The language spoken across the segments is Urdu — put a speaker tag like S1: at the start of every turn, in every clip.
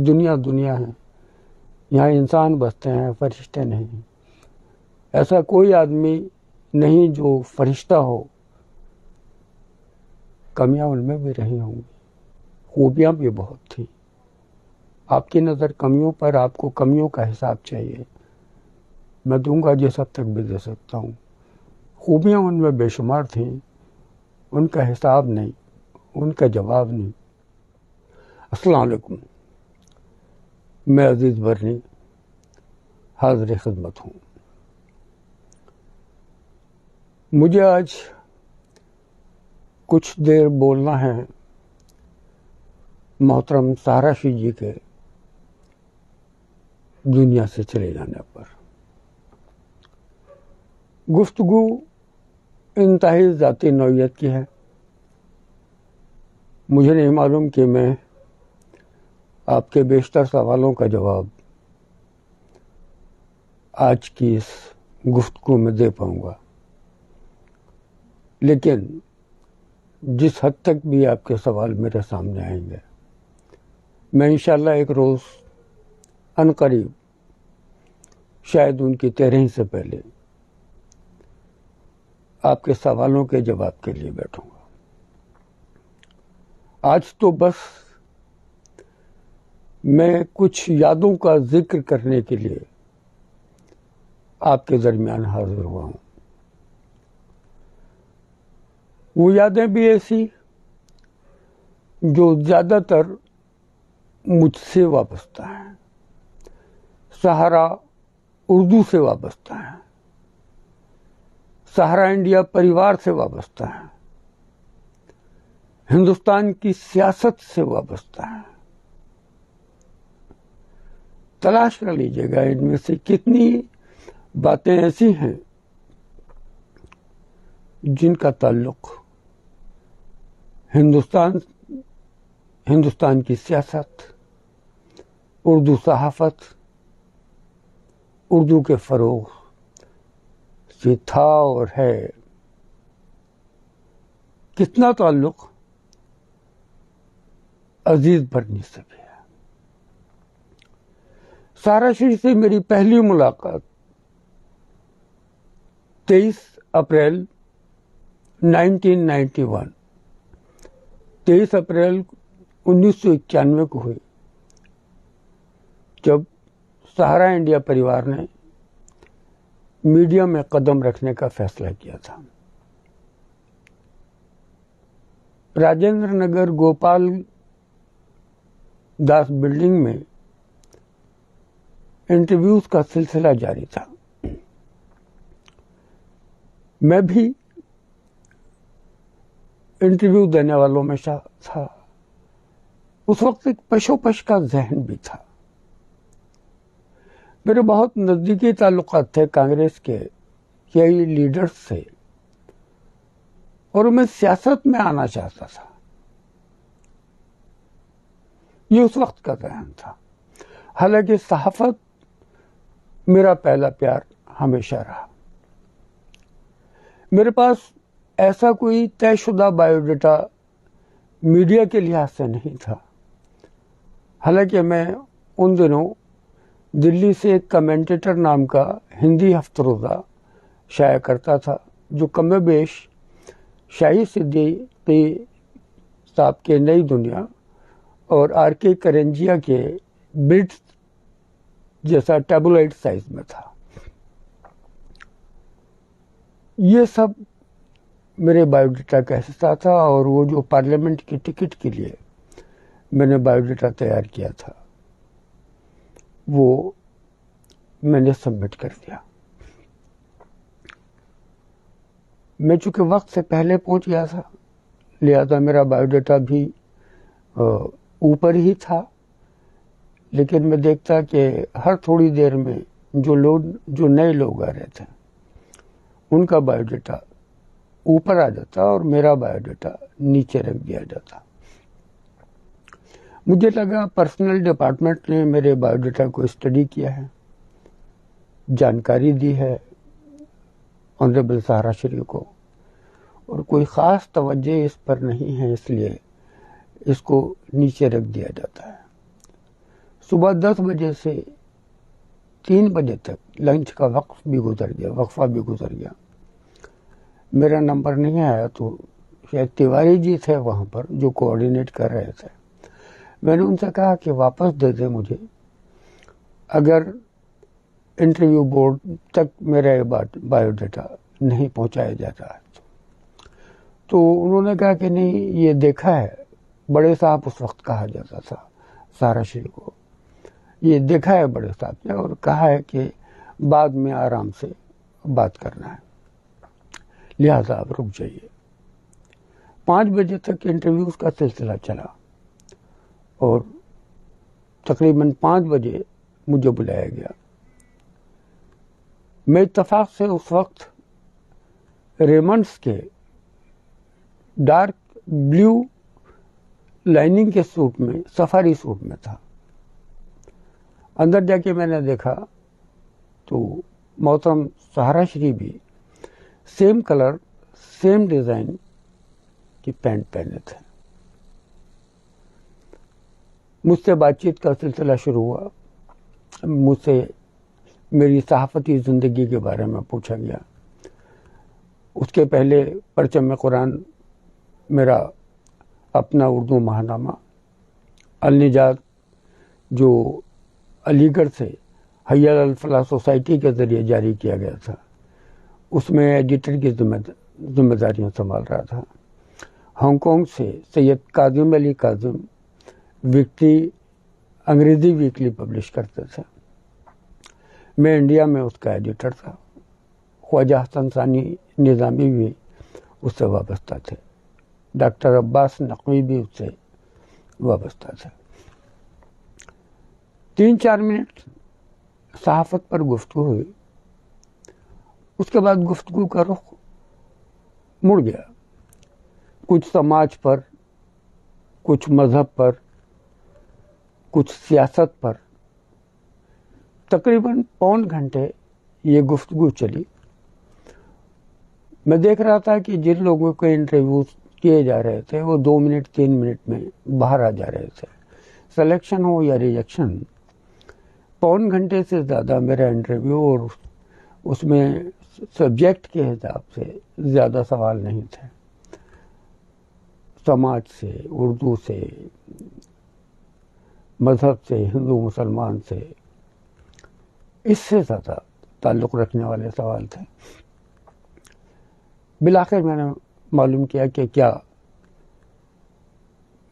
S1: دنیا دنیا ہے، یہاں انسان بستے ہیں، فرشتے نہیں۔ ایسا کوئی آدمی نہیں جو فرشتہ ہو، کمیاں ان میں بھی رہی ہوں گی، خوبیاں بھی بہت تھیں۔ آپ کی نظر کمیوں پر، آپ کو کمیوں کا حساب چاہیے، میں دوں گا جس حد تک بھی دے سکتا ہوں۔ خوبیاں ان میں بے شمار تھیں، ان کا حساب نہیں، ان کا جواب نہیں۔ السلام علیکم، میں عزیز برنی حاضر خدمت ہوں۔ مجھے آج کچھ دیر بولنا ہے محترم سہارا شاہ جی کے دنیا سے چلے جانے پر۔ گفتگو انتہائی ذاتی نوعیت کی ہے۔ مجھے نہیں معلوم کہ میں آپ کے بیشتر سوالوں کا جواب آج کی اس گفتگو میں دے پاؤں گا، لیکن جس حد تک بھی آپ کے سوال میرے سامنے آئیں گے، میں انشاءاللہ ایک روز عنقریب، شاید ان کی 13 سے پہلے، آپ کے سوالوں کے جواب کے لیے بیٹھوں گا۔ آج تو بس میں کچھ یادوں کا ذکر کرنے کے لیے آپ کے درمیان حاضر ہوا ہوں۔ وہ یادیں بھی ایسی جو زیادہ تر مجھ سے وابستہ ہیں، سہارا اردو سے وابستہ ہیں، سہارا انڈیا پریوار سے وابستہ ہیں، ہندوستان کی سیاست سے وابستہ ہیں۔ تلاش کر لیجیے گا ان میں سے کتنی باتیں ایسی ہیں جن کا تعلق ہندوستان کی سیاست، اردو صحافت، اردو کے فروغ سے تھا اور ہے۔ کتنا تعلق عزیز برنی سے بھی ہے۔ سہارا شاہ سے میری پہلی ملاقات 23 اپریل 1991 23 اپریل 1991 کو ہوئی، جب سہارا انڈیا پریوار نے میڈیا میں قدم رکھنے کا فیصلہ کیا تھا۔ راجندر نگر گوپال داس بلڈنگ میں انٹرویوز کا سلسلہ جاری تھا۔ میں بھی انٹرویو دینے والوں میں تھا۔ اس وقت ایک پشوپش کا ذہن بھی تھا۔ میرے بہت نزدیکی تعلقات تھے کانگریس کے کئی لیڈرز سے، اور میں سیاست میں آنا چاہتا تھا۔ یہ اس وقت کا ذہن تھا۔ حالانکہ صحافت میرا پہلا پیار ہمیشہ رہا۔ میرے پاس ایسا کوئی طے شدہ بایو ڈیٹا میڈیا کے لحاظ سے نہیں تھا۔ حالانکہ میں ان دنوں دلی سے ایک کمنٹیٹر نام کا ہندی ہفتہ روزہ شائع کرتا تھا، جو کم بیش شاہی صدیقی صاحب کے نئی دنیا اور آر کے کرنجیا کے بلٹس جیسا ٹیبلوئڈ سائز میں تھا۔ یہ سب میرے بایو ڈیٹا کا حصہ تھا، اور وہ جو پارلیمنٹ کی ٹکٹ کے لیے میں نے بایو ڈیٹا تیار کیا تھا، وہ میں نے سبمٹ کر دیا۔ میں چونکہ وقت سے پہلے پہنچ گیا تھا، لہذا میرا بایو ڈیٹا بھی اوپر ہی تھا، لیکن میں دیکھتا کہ ہر تھوڑی دیر میں جو نئے لوگ آ رہے تھے ان کا بایو ڈیٹا اوپر آ جاتا اور میرا بایو ڈیٹا نیچے رکھ دیا جاتا۔ مجھے لگا پرسنل ڈپارٹمنٹ نے میرے بایو ڈیٹا کو اسٹڈی کیا ہے، جانکاری دی ہے آنریبل سہارا شریف کو، اور کوئی خاص توجہ اس پر نہیں ہے، اس لیے اس کو نیچے رکھ دیا جاتا ہے۔ صبح 10 بجے سے 3 بجے تک لنچ کا وقت بھی گزر گیا، وقفہ بھی گزر گیا، میرا نمبر نہیں آیا، تو شاید تیواری جی تھے وہاں پر جو کوآرڈینیٹ کر رہے تھے، میں نے ان سے کہا کہ واپس دے دیں مجھے اگر انٹرویو بورڈ تک میرا بایو ڈیٹا نہیں پہنچایا جاتا ہے تو انہوں نے کہا کہ نہیں، یہ دیکھا ہے، بڑے صاحب اس وقت کہا جاتا تھا سہارا شریف کو، یہ دیکھا ہے بڑے صاحب نے اور کہا ہے کہ بعد میں آرام سے بات کرنا ہے، لہذا آپ رک جائیے۔ 5 بجے تک انٹرویوز کا سلسلہ چلا اور تقریباً 5 بجے مجھے بلایا گیا۔ میں اتفاق سے اس وقت ریمنڈس کے ڈارک بلیو لائننگ کے سوٹ میں، سفاری سوٹ میں تھا۔ اندر جا کے میں نے دیکھا تو محترم سہارا شریف بھی سیم کلر سیم ڈیزائن کی پینٹ پہنے تھے۔ مجھ سے بات چیت کا سلسلہ شروع ہوا، مجھ سے میری صحافتی زندگی کے بارے میں پوچھا گیا۔ اس کے پہلے پرچم قرآن میرا اپنا اردو ماہنامہ النجات جو علی گڑھ سے حی علی الفلاح سوسائٹی کے ذریعے جاری کیا گیا تھا، اس میں ایڈیٹر کی ذمہ داریاں سنبھال رہا تھا۔ ہانگ کانگ سے سید کاظم علی کاظم ویکلی انگریزی ویکلی پبلش کرتے تھے، میں انڈیا میں اس کا ایڈیٹر تھا۔ خواجہ حسن ثانی نظامی بھی اس سے وابستہ تھے، ڈاکٹر عباس نقوی بھی اس سے وابستہ تھے۔ 3-4 منٹ صحافت پر گفتگو ہوئی، اس کے بعد گفتگو کا رخ مڑ گیا، کچھ سماج پر، کچھ مذہب پر، کچھ سیاست پر۔ تقریباً 1.25 گھنٹے یہ گفتگو چلی۔ میں دیکھ رہا تھا کہ جن لوگوں کے انٹرویو کیے جا رہے تھے وہ 2 منٹ 3 منٹ میں باہر آ جا رہے تھے، سلیکشن ہو یا ریجیکشن۔ 1.25 گھنٹے سے زیادہ میرا انٹرویو، اور اس میں سبجیکٹ کے حساب سے زیادہ سوال نہیں تھے، سماج سے، اردو سے، مذہب سے، ہندو مسلمان سے، اس سے زیادہ تعلق رکھنے والے سوال تھے۔ بالآخر میں نے معلوم کیا کہ کیا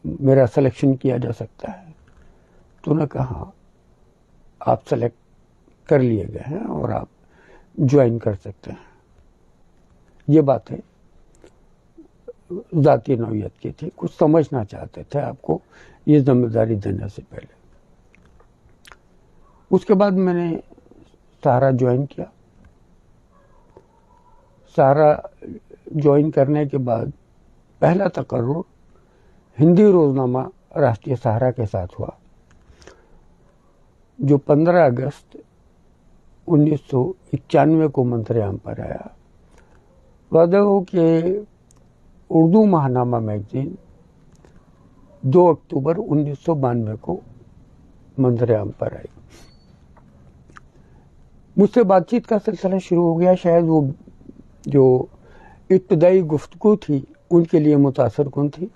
S1: میرا سلیکشن کیا جا سکتا ہے، تو نے کہا آپ سلیکٹ کر لیے گئے ہیں اور آپ جوائن کر سکتے ہیں۔ یہ باتیں ذاتی نوعیت کی تھی، کچھ سمجھنا چاہتے تھے آپ کو یہ ذمہ داری دینے سے پہلے۔ اس کے بعد میں نے سہارا جوائن کیا۔ سہارا جوائن کرنے کے بعد پہلا تقرر ہندی روزنامہ راشٹریہ سہارا کے ساتھ ہوا، جو 15 اگست 1991 کو منظر عام پر آیا۔ وعدہ ہو کہ اردو ماہنامہ میگزین 2 اکتوبر 1992 کو منظر عام پر آئی۔ مجھ سے بات چیت کا سلسلہ شروع ہو گیا۔ شاید وہ جو ابتدائی گفتگو تھی ان کے لیے متاثر کن تھی،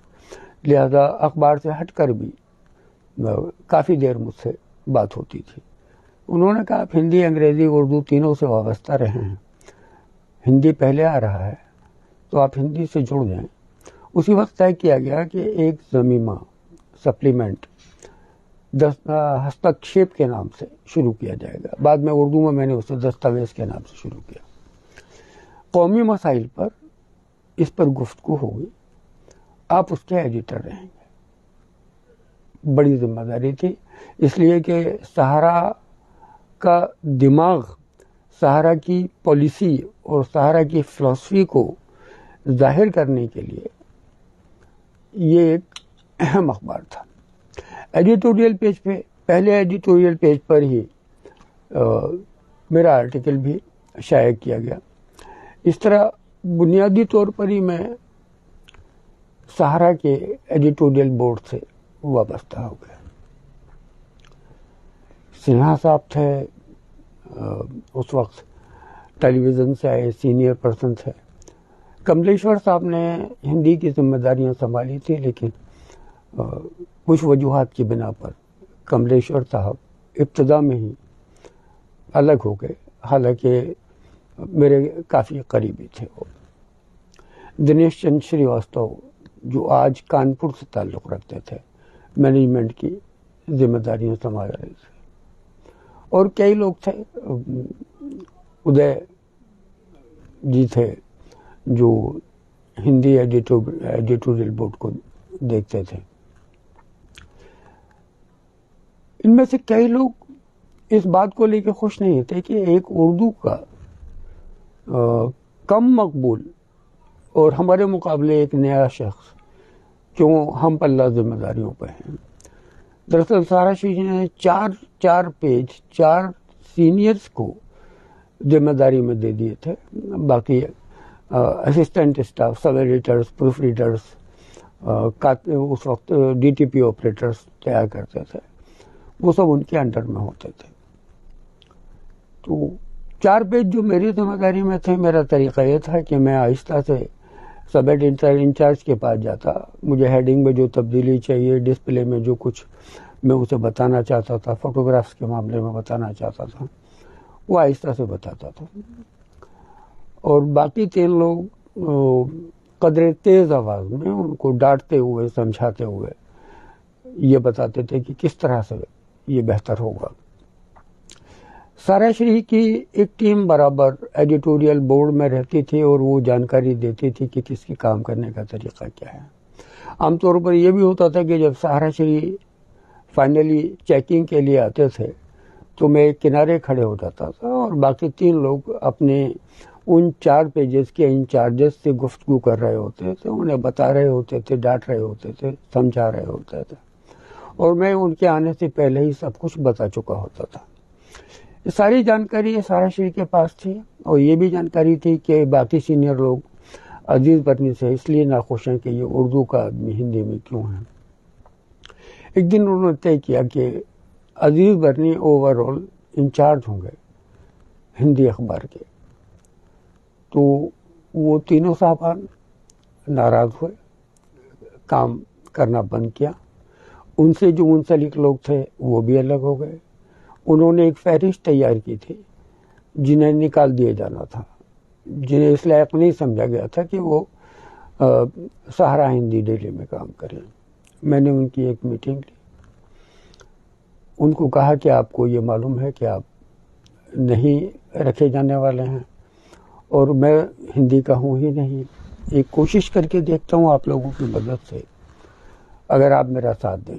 S1: لہذا اخبار سے ہٹ کر بھی کافی دیر مجھ سے بات ہوتی تھی۔ انہوں نے کہا آپ ہندی، انگریزی، اردو تینوں سے وابستہ رہے ہیں، ہندی پہلے آ رہا ہے تو آپ ہندی سے جڑ جائیں۔ اسی وقت طے کیا گیا کہ ایک ضمیمہ سپلیمنٹ ہستکشیپ کے نام سے شروع کیا جائے گا۔ بعد میں اردو میں نے اسے دستاویز کے نام سے شروع کیا۔ قومی مسائل پر اس پر گفتگو ہوگی، آپ اس کے ایڈیٹر رہیں گے۔ بڑی ذمہ داری تھی، اس لیے کہ سہارا کا دماغ، سہارا کی پالیسی اور سہارا کی فلسفی کو ظاہر کرنے کے لیے یہ ایک اہم اخبار تھا۔ ایڈیٹوریل پیج پہ، پہلے ایڈیٹوریل پیج پر ہی میرا آرٹیکل بھی شائع کیا گیا۔ اس طرح بنیادی طور پر ہی میں سہارا کے ایڈیٹوریل بورڈ سے وابستہ ہو گیا۔ سنہا صاحب تھے، اس وقت ٹیلی ویژن سے آئے سینئر پرسن تھے. کملیشور صاحب نے ہندی کی ذمہ داریاں سنبھالی تھی، لیکن کچھ وجوہات کی بنا پر کملیشور صاحب ابتدا میں ہی الگ ہو گئے، حالانکہ میرے کافی قریبی تھے. وہ دنیش چند شریواستو جو آج کانپور سے تعلق رکھتے تھے، مینجمنٹ کی ذمہ داریاں سنبھال رہے تھے. اور کئی لوگ تھے، ادے جی تھے جو ہندی ایڈیٹوریل بورڈ کو دیکھتے تھے. ان میں سے کئی لوگ اس بات کو لے کے خوش نہیں تھے کہ ایک اردو کا کم مقبول اور ہمارے مقابلے ایک نیا شخص کیوں ہم پلہ ذمہ داریوں پہ ہیں. دراصل سارا شیخ نے چار پیج 4 سینئرز کو ذمہ داری میں دے دیے تھے. باقی اسسٹنٹ اسٹاف، سب ایڈیٹرز، پروف ریڈرز، اس وقت ڈی ٹی پی آپریٹرز تیار کرتے تھے، وہ سب ان کے انڈر میں ہوتے تھے. تو 4 پیج جو میری ذمہ داری میں تھے، میرا طریقہ یہ تھا کہ میں آہستہ سے سب ایڈیٹر انچارج کے پاس جاتا. مجھے ہیڈنگ میں جو تبدیلی چاہیے، ڈسپلے میں جو کچھ میں اسے بتانا چاہتا تھا، فوٹوگرافس کے معاملے میں بتانا چاہتا تھا، وہ آہستہ سے بتاتا تھا. اور باقی 3 لوگ قدرے تیز آواز میں ان کو ڈانٹتے ہوئے، سمجھاتے ہوئے یہ بتاتے تھے کہ کس طرح سے یہ بہتر ہوگا. سارا شریح کی ایک ٹیم برابر ایڈیٹوریل بورڈ میں رہتی تھی اور وہ جانکاری دیتی تھی کہ کس کی کام کرنے کا طریقہ کیا ہے. عام طور پر یہ بھی ہوتا تھا کہ جب سارا شریح فائنلی چیکنگ کے لیے آتے تھے تو میں کنارے کھڑے ہو جاتا تھا اور باقی 3 لوگ اپنے ان 4 پیجز کے انچارجز سے گفتگو کر رہے ہوتے تھے، انہیں بتا رہے ہوتے تھے، ڈانٹ رہے ہوتے تھے، سمجھا رہے ہوتے تھے، اور میں ان کے آنے سے پہلے ہی سب کچھ بتا چکا ہوتا تھا. یہ ساری جانکاری سارا شریح کے پاس تھی، اور یہ بھی جانکاری تھی کہ باقی سینئر لوگ عزیز برنی سے اس لیے ناخوش ہیں کہ یہ اردو کا آدمی ہندی میں کیوں ہے. ایک دن انہوں نے طے کیا کہ عزیز برنی اوور آل انچارج ہوں گے ہندی اخبار کے. تو وہ تینوں صاحبان ناراض ہوئے، کام کرنا بند کیا. ان سے جو منسلک لوگ تھے وہ بھی الگ ہو گئے. انہوں نے ایک فہرست تیار کی تھی جنہیں نکال دیا جانا تھا، جنہیں اس لائق نہیں سمجھا گیا تھا کہ وہ سہارا ہندی ڈیلی میں کام کریں. میں نے ان کی ایک میٹنگ لی، ان کو کہا کہ آپ کو یہ معلوم ہے کہ آپ نہیں رکھے جانے والے ہیں، اور میں ہندی کا ہوں ہی نہیں. ایک کوشش کر کے دیکھتا ہوں آپ لوگوں کی مدد سے، اگر آپ میرا ساتھ دیں.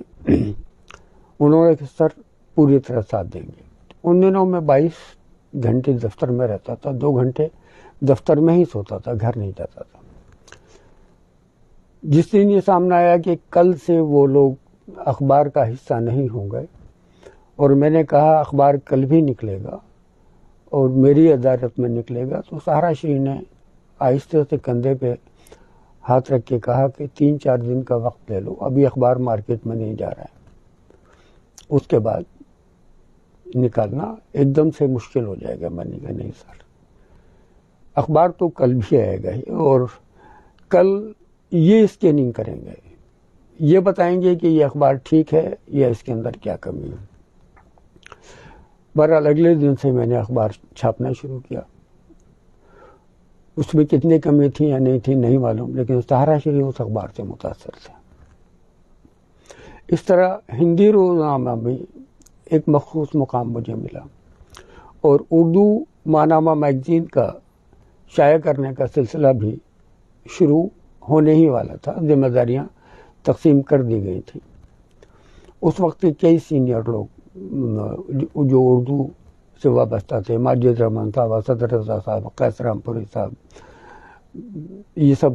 S1: انہوں نے کہا سر پوری طرح ساتھ دیں گے. ان دنوں میں 22 گھنٹے دفتر میں رہتا تھا، 2 گھنٹے دفتر میں ہی سوتا تھا، گھر نہیں جاتا تھا. جس دن یہ سامنے آیا کہ کل سے وہ لوگ اخبار کا حصہ نہیں ہوں گے، اور میں نے کہا اخبار کل بھی نکلے گا اور میری عدالت میں نکلے گا، تو سارا شریح نے آہستہ سے کندھے پہ ہاتھ رکھ کے کہا کہ 3-4 دن کا وقت لے لو، ابھی اخبار مارکیٹ میں نہیں جا رہا ہے، اس کے بعد نکالنا ایک دم سے مشکل ہو جائے گا. میں نے کہا نہیں سر، اخبار تو کل بھی آئے گا ہی، اور کل یہ اسکیننگ کریں گے، یہ بتائیں گے کہ یہ اخبار ٹھیک ہے یا اس کے اندر کیا کمی ہے. بہرحال اگلے دن سے میں نے اخبار چھاپنا شروع کیا. اس میں کتنی کمی تھی یا نہیں تھی نہیں معلوم، لیکن سہارا شریح اس اخبار سے متاثر تھے. اس طرح ہندی روزنامہ میں ایک مخصوص مقام مجھے ملا، اور اردو ماہنامہ میگزین کا شائع کرنے کا سلسلہ بھی شروع ہونے ہی والا تھا. ذمہ داریاں تقسیم کر دی گئی تھیں. اس وقت کے کئی سینئر لوگ جو اردو سے وابستہ تھے، ماجد رحمان صاحب، اسد رضا صاحب، قیس رام پوری صاحب، یہ سب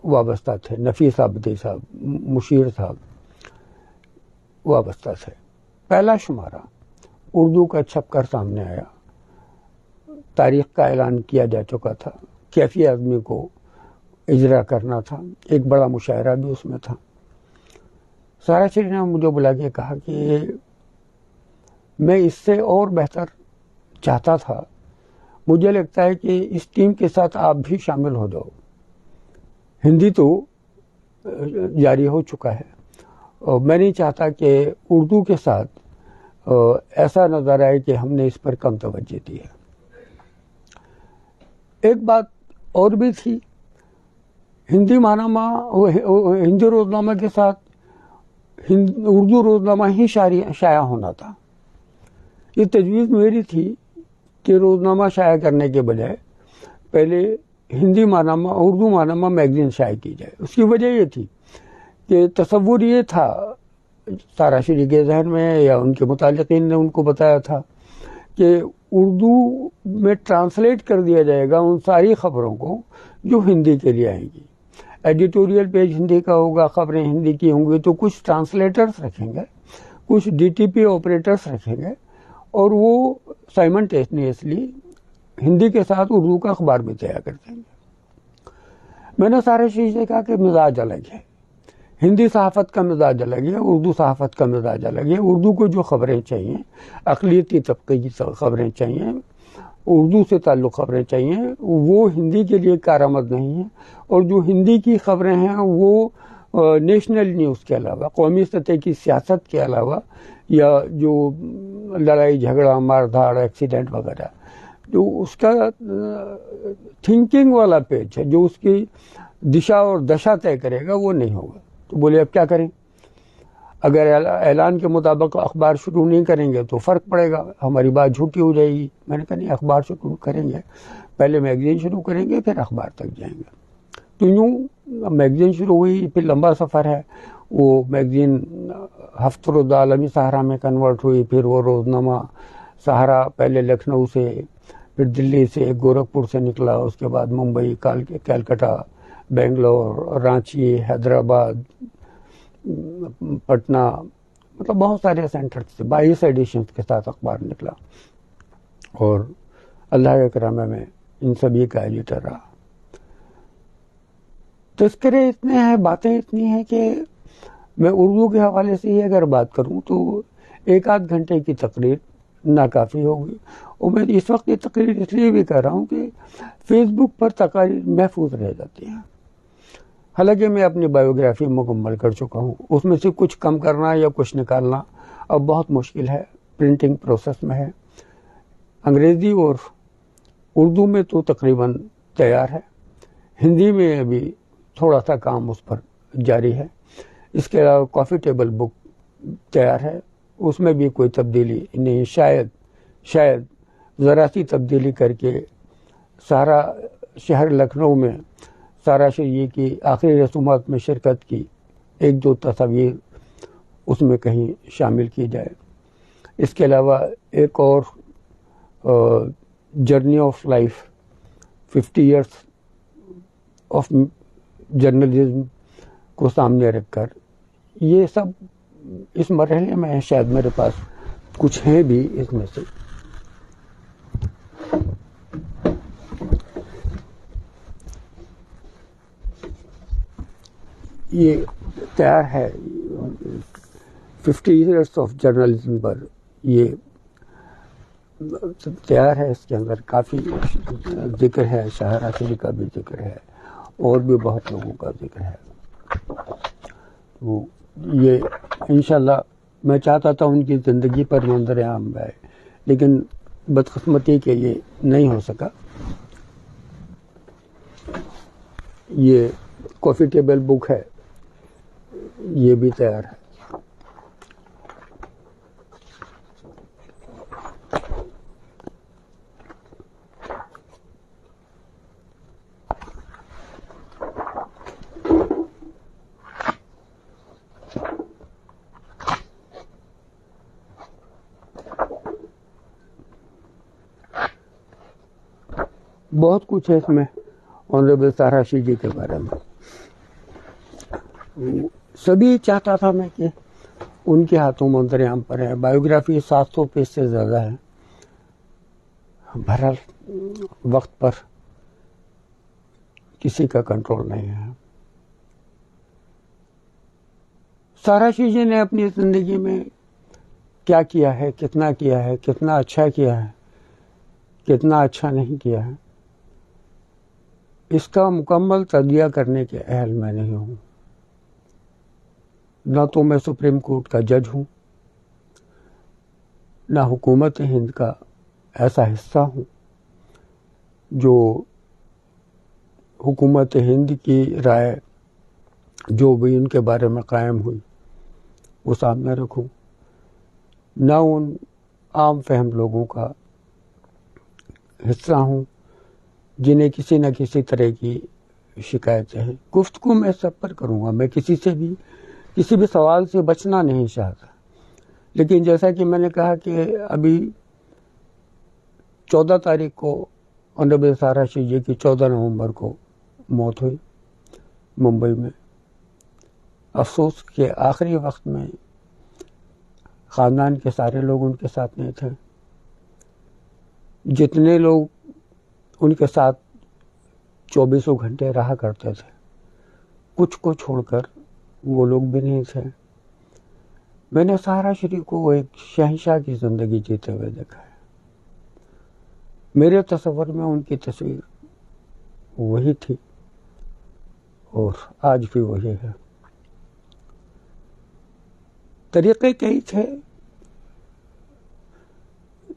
S1: وابستہ تھے، نفیس عابدی صاحب، مشیر صاحب وابستہ تھے. پہلا شمارہ اردو کا چھپ کر سامنے آیا. تاریخ کا اعلان کیا جا چکا تھا، کیفی آدمی کو اجرا کرنا تھا، ایک بڑا مشاعرہ بھی اس میں تھا. سارا شریح نے مجھے بلا کے کہا کہ میں اس سے اور بہتر چاہتا تھا. مجھے لگتا ہے کہ اس ٹیم کے ساتھ آپ بھی شامل ہو جاؤ. ہندی تو جاری ہو چکا ہے اور میں نہیں چاہتا کہ اردو کے ساتھ ایسا نظر آئے کہ ہم نے اس پر کم توجہ دی ہے. ایک بات اور بھی تھی، ہندی روزنامہ کے ساتھ اردو روزنامہ ہی شائع ہونا تھا. یہ تجویز میری تھی کہ روزنامہ شائع کرنے کے بجائے پہلے اردو ماہنامہ میگزین شائع کی جائے. اس کی وجہ یہ تھی کہ تصور یہ تھا سارا شری کے ذہن میں، یا ان کے متعلقین نے ان کو بتایا تھا، کہ اردو میں ٹرانسلیٹ کر دیا جائے گا ان ساری خبروں کو جو ہندی کے لیے آئیں گی. ایڈیٹوریل پیج ہندی کا ہوگا، خبریں ہندی کی ہوں گی، تو کچھ ٹرانسلیٹرز رکھیں گے، کچھ ڈی ٹی پی آپریٹرز رکھیں گے، اور وہ سائمنٹیسنیسلی ہندی کے ساتھ اردو کا اخبار بھی تیار کر دیں گے. میں نے سارے چیز سے کہا کہ مزاج الگ ہے، ہندی صحافت کا مزاج الگ ہے، اردو صحافت کا مزاج الگ ہے. اردو کو جو خبریں چاہیے، اقلیتی طبقے کی خبریں چاہیے، اردو سے تعلق خبریں چاہیے، وہ ہندی کے لیے کارآمد نہیں ہیں. اور جو ہندی کی خبریں ہیں وہ نیشنل نیوز کے علاوہ، قومی سطح کی سیاست کے علاوہ، یا جو لڑائی جھگڑا مار دھاڑ ایکسیڈنٹ وغیرہ، جو اس کا تھنکنگ والا پیج ہے، جو اس کی دشا اور دشا طے کرے گا، وہ نہیں ہوگا. تو بولے اب کیا کریں؟ اگر اعلان کے مطابق اخبار شروع نہیں کریں گے تو فرق پڑے گا، ہماری بات جھوٹی ہو جائے گی. میں نے کہا نہیں، اخبار شروع کریں گے، پہلے میگزین شروع کریں گے، پھر اخبار تک جائیں گے. تو یوں میگزین شروع ہوئی، پھر لمبا سفر ہے. وہ میگزین ہفت روز عالمی سہارا میں کنورٹ ہوئی، پھر وہ روزنامہ سہارا پہلے لکھنؤ سے، پھر دلی سے، گورکھپور سے نکلا، اس کے بعد ممبئی، کلکتہ، بنگلور، رانچی، حیدرآباد، پٹنہ، مطلب بہت سارے سینٹر سے 22 ایڈیشنز کے ساتھ اخبار نکلا. اور اللہ کے کرم میں ان سبھی کا ایڈیٹر رہا. تذکرے اتنے ہیں، باتیں اتنی ہیں کہ میں اردو کے حوالے سے ہی اگر بات کروں تو 1-8 گھنٹے کی تقریر ناکافی ہوگی. اور میں اس وقت یہ تقریر اس لیے بھی کر رہا ہوں کہ فیس بک پر تقاریر محفوظ رہ جاتی ہیں. حالانکہ میں اپنی بایوگرافی مکمل کر چکا ہوں، اس میں سے کچھ کم کرنا یا کچھ نکالنا اب بہت مشکل ہے، پرنٹنگ پروسیس میں ہے. انگریزی اور اردو میں تو تقریباً تیار ہے، ہندی میں ابھی تھوڑا سا کام اس پر جاری ہے. اس کے علاوہ کافی ٹیبل بک تیار ہے، اس میں بھی کوئی تبدیلی نہیں، شاید ذرا سی تبدیلی کر کے سارا شہر لکھنؤ میں سارا شریعہ کی آخری رسومات میں شرکت کی 1-2 تصاویر اس میں کہیں شامل کی جائے. اس کے علاوہ ایک اور journey of life 50 years of journalism کو سامنے رکھ کر، یہ سب اس مرحلے میں شاید میرے پاس کچھ ہیں بھی اس میں سے. یہ تیار ہے 50 ایئرس آف جرنلزم پر، یہ تیار ہے. اس کے اندر کافی ذکر ہے، شاہر آخری کا بھی ذکر ہے، اور بھی بہت لوگوں کا ذکر ہے. تو یہ انشاءاللہ میں چاہتا تھا ان کی زندگی پر منظر عام آئے، لیکن بدقسمتی کے یہ نہیں ہو سکا. یہ کافی ٹیبل بک ہے، یہ بھی تیار ہے. بہت کچھ ہے اس میں آنریبل سارا شیجی کے بارے میں. سبھی چاہتا تھا میں کہ ان کے ہاتھوں منظر عام پر ہے. بایوگرافی 700 پیج سے زیادہ ہے. بہرحال وقت پر کسی کا کنٹرول نہیں ہے. سارا شیجی نے اپنی زندگی میں کیا کیا ہے، کتنا اچھا کیا ہے، کتنا اچھا نہیں کیا ہے، اس کا مکمل تجزیہ کرنے کے اہل میں نہیں ہوں۔ نہ تو میں سپریم کورٹ کا جج ہوں، نہ حکومت ہند کا ایسا حصہ ہوں جو حکومت ہند کی رائے جو بھی ان کے بارے میں قائم ہوئی وہ سامنے رکھوں، نہ ان عام فہم لوگوں کا حصہ ہوں جنہیں کسی نہ کسی طرح کی شکایتیں ہیں۔ گفتگو میں سب پر کروں گا، میں کسی بھی سوال سے بچنا نہیں چاہتا، لیکن جیسا کہ میں نے کہا کہ ابھی 14 تاریخ کو آنریبل سارا شیخ جی کی 14 نومبر کو موت ہوئی ممبئی میں۔ افسوس کہ آخری وقت میں خاندان کے سارے لوگ ان کے ساتھ نہیں تھے۔ جتنے لوگ ان کے ساتھ 24 گھنٹے رہا کرتے تھے، کچھ کو چھوڑ کر وہ لوگ بھی نہیں تھے۔ میں نے سارا شریف کو ایک شہنشاہ کی زندگی جیتے ہوئے دیکھا ہے۔ میرے تصور میں ان کی تصویر وہی تھی اور آج بھی وہی ہے۔ طریقے کئی تھے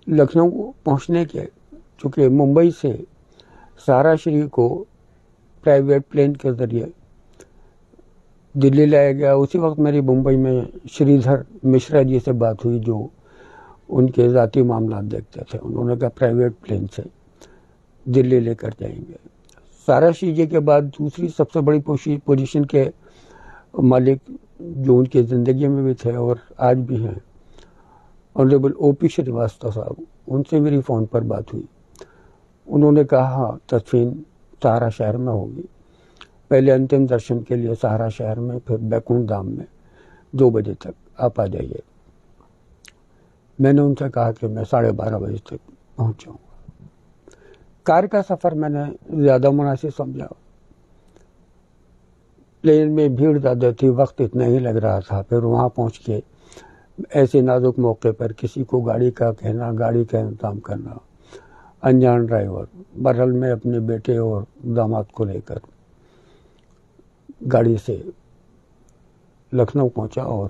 S1: لکھنؤ پہنچنے کے، چونکہ ممبئی سے سارا شریف کو پرائیویٹ پلین کے ذریعے دلی لایا گیا۔ اسی وقت میری ممبئی میں شری دھر مشرا جی سے بات ہوئی جو ان کے ذاتی معاملات دیکھتے تھے۔ انہوں نے کہا پرائیویٹ پلین سے دلی لے کر جائیں گے۔ سارا شریف جی کے بعد دوسری سب سے بڑی پوزیشن کے مالک جو ان کی زندگی میں بھی تھے اور آج بھی ہیں، آنریبل او پی شریواستو صاحب، ان سے میری فون پر بات ہوئی۔ انہوں نے کہا تدفین سہارا شہر میں ہوگی، پہلے انتم درشن کے لیے سہارا شہر میں، پھر بیکون دھام میں 2 بجے تک آپ آ جائیے۔ میں نے ان سے کہا کہ میں 12:30 بجے تک پہنچ جاؤں گا۔ کار کا سفر میں نے زیادہ مناسب سمجھا، پلین میں بھیڑ زیادہ تھی، وقت اتنا ہی لگ رہا تھا، پھر وہاں پہنچ کے ایسے نازک موقع پر کسی کو گاڑی کا کہنا، گاڑی کا انتظام کرنا، انجان ڈرائیور۔ بہرحال میں اپنے بیٹے اور داماد کو لے کر گاڑی سے لکھنؤ پہنچا اور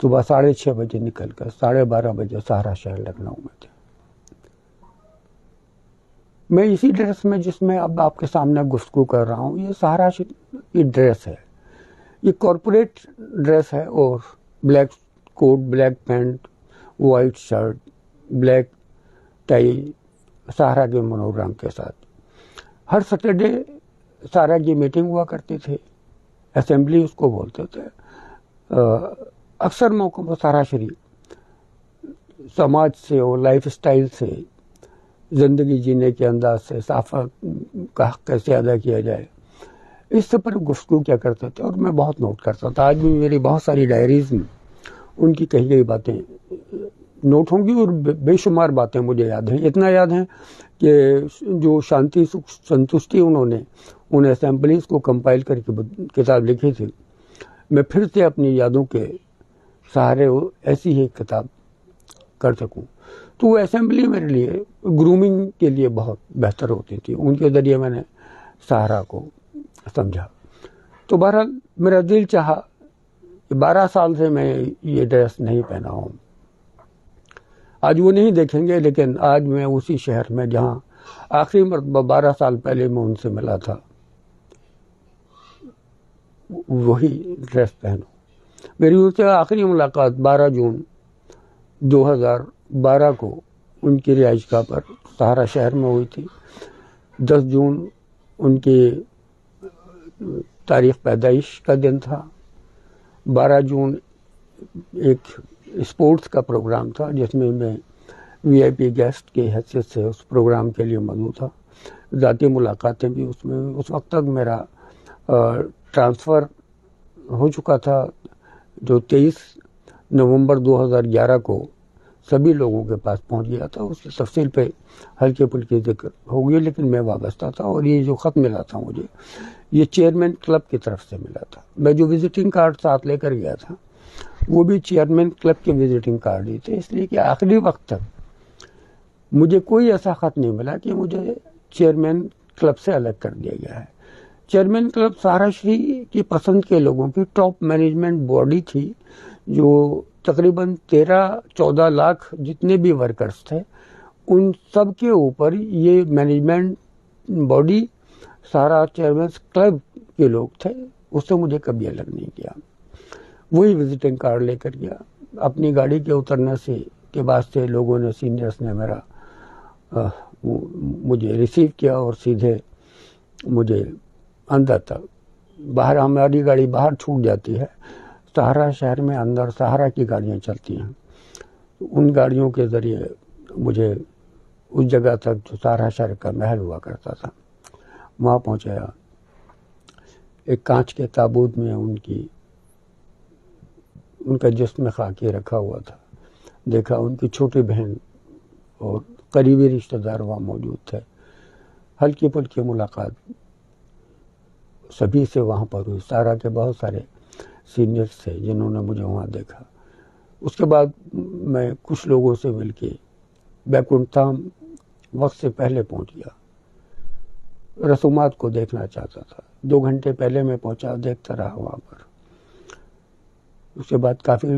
S1: صبح 6:30 بجے نکل کر 12:30 بجے سہارا شہر لکھنؤ میں تھے۔ میں اسی ڈریس میں جس میں اب آپ کے سامنے گفتگو کر رہا ہوں، یہ سہارا کی ڈریس ہے، یہ کارپوریٹ ڈریس ہے، اور black coat, black pant, white shirt, black tie, Sahara کے منورنگ کے ساتھ۔ ہر سیٹرڈے سہارا کی میٹنگ ہوا کرتی تھی، اسمبلی اس کو بولتے تھے۔ اکثر موقعوں پر سہارا شریف سماج سے اور لائف سٹائل سے، زندگی جینے کے انداز سے، صحافت کا حق کیسے ادا کیا جائے، اس سے پر گفتگو کیا کرتے تھے، اور میں بہت نوٹ کرتا تھا۔ آج بھی میری بہت ساری ڈائریز میں ان کی کہی گئی باتیں نوٹ ہوں گی، اور بے شمار باتیں مجھے یاد ہیں۔ اتنا یاد ہیں کہ جو شانتی سکھ سنتشٹی انہوں نے ان اسمبلیز کو کمپائل کر کے کتاب لکھی تھی، میں پھر سے اپنی یادوں کے سہارے ایسی ہی کتاب کر سکوں۔ تو وہ اسمبلی میرے لیے گرومنگ کے لیے بہت بہتر ہوتی تھی، ان کے ذریعے میں نے سہارا کو سمجھا۔ تو بہرحال میرا دل چاہا، 12 سال سے میں یہ ڈریس نہیں پہنا ہوں۔ آج وہ نہیں دیکھیں گے، لیکن آج میں اسی شہر میں جہاں آخری مرتبہ 12 سال پہلے میں ان سے ملا تھا، وہی ڈریس پہنوں۔ میری ان سے آخری ملاقات 12 جون 2012 کو ان کی رہائش گاہ پر سہارا شہر میں ہوئی تھی۔ 10 جون ان کی تاریخ پیدائش کا دن تھا۔ 12 جون ایک اسپورٹس کا پروگرام تھا جس میں میں VIP گیسٹ کی حیثیت سے اس پروگرام کے لیے موجود تھا۔ ذاتی ملاقاتیں بھی اس میں، اس وقت تک میرا ٹرانسفر ہو چکا تھا، جو 23 نومبر 2011 کو سبھی لوگوں کے پاس پہنچ گیا تھا۔ اس کی تفصیل پہ ہلکے پھلکے ذکر ہو گئی، لیکن میں وابستہ تھا، اور یہ جو خط ملا تھا مجھے، یہ چیئرمین کلب کی طرف سے ملا تھا۔ میں جو وزٹنگ کارڈ ساتھ لے کر گیا تھا، وہ بھی چیئرمین کلب کے وزٹنگ کارڈ ہی تھے، اس لیے کہ آخری وقت تک مجھے کوئی ایسا خط نہیں ملا کہ مجھے چیئرمین کلب سے الگ کر دیا گیا ہے۔ چیئرمین کلب سہارا شری کی پسند کے لوگوں کی ٹاپ مینجمنٹ باڈی تھی، جو تقریباً 13-14 لاکھ جتنے بھی ورکرز تھے ان سب کے اوپر یہ مینجمنٹ باڈی سارا چیئرمین کلب کے لوگ تھے، اس سے مجھے کبھی الگ نہیں کیا۔ وہی وزٹنگ کارڈ لے کر گیا۔ اپنی گاڑی کے اترنے کے بعد سے لوگوں نے، سینئرز نے مجھے ریسیو کیا اور سیدھے مجھے اندر تک، باہر ہماری گاڑی باہر چھوٹ جاتی ہے، سہارا شہر میں اندر سہارا کی گاڑیاں چلتی ہیں، ان گاڑیوں کے ذریعے مجھے اس جگہ تک جو سہارا شہر کا محل ہوا کرتا تھا وہاں پہنچایا۔ ایک کانچ کے تابوت میں ان کا جسم خاکی رکھا ہوا تھا، دیکھا ان کی چھوٹی بہن اور قریبی رشتہ دار وہاں موجود تھے، ہلکی پھلکی ملاقات سبھی سے وہاں پر ہوئی، سارا کے بہت سارے سینئرز تھے جنہوں نے مجھے وہاں دیکھا۔ اس کے بعد میں کچھ لوگوں سے مل کے بیکنٹھ دھام وقت سے پہلے پہنچ گیا، رسومات کو دیکھنا چاہتا تھا، 2 گھنٹے پہلے میں پہنچا، دیکھتا رہا وہاں پر۔ اس کے بعد کافی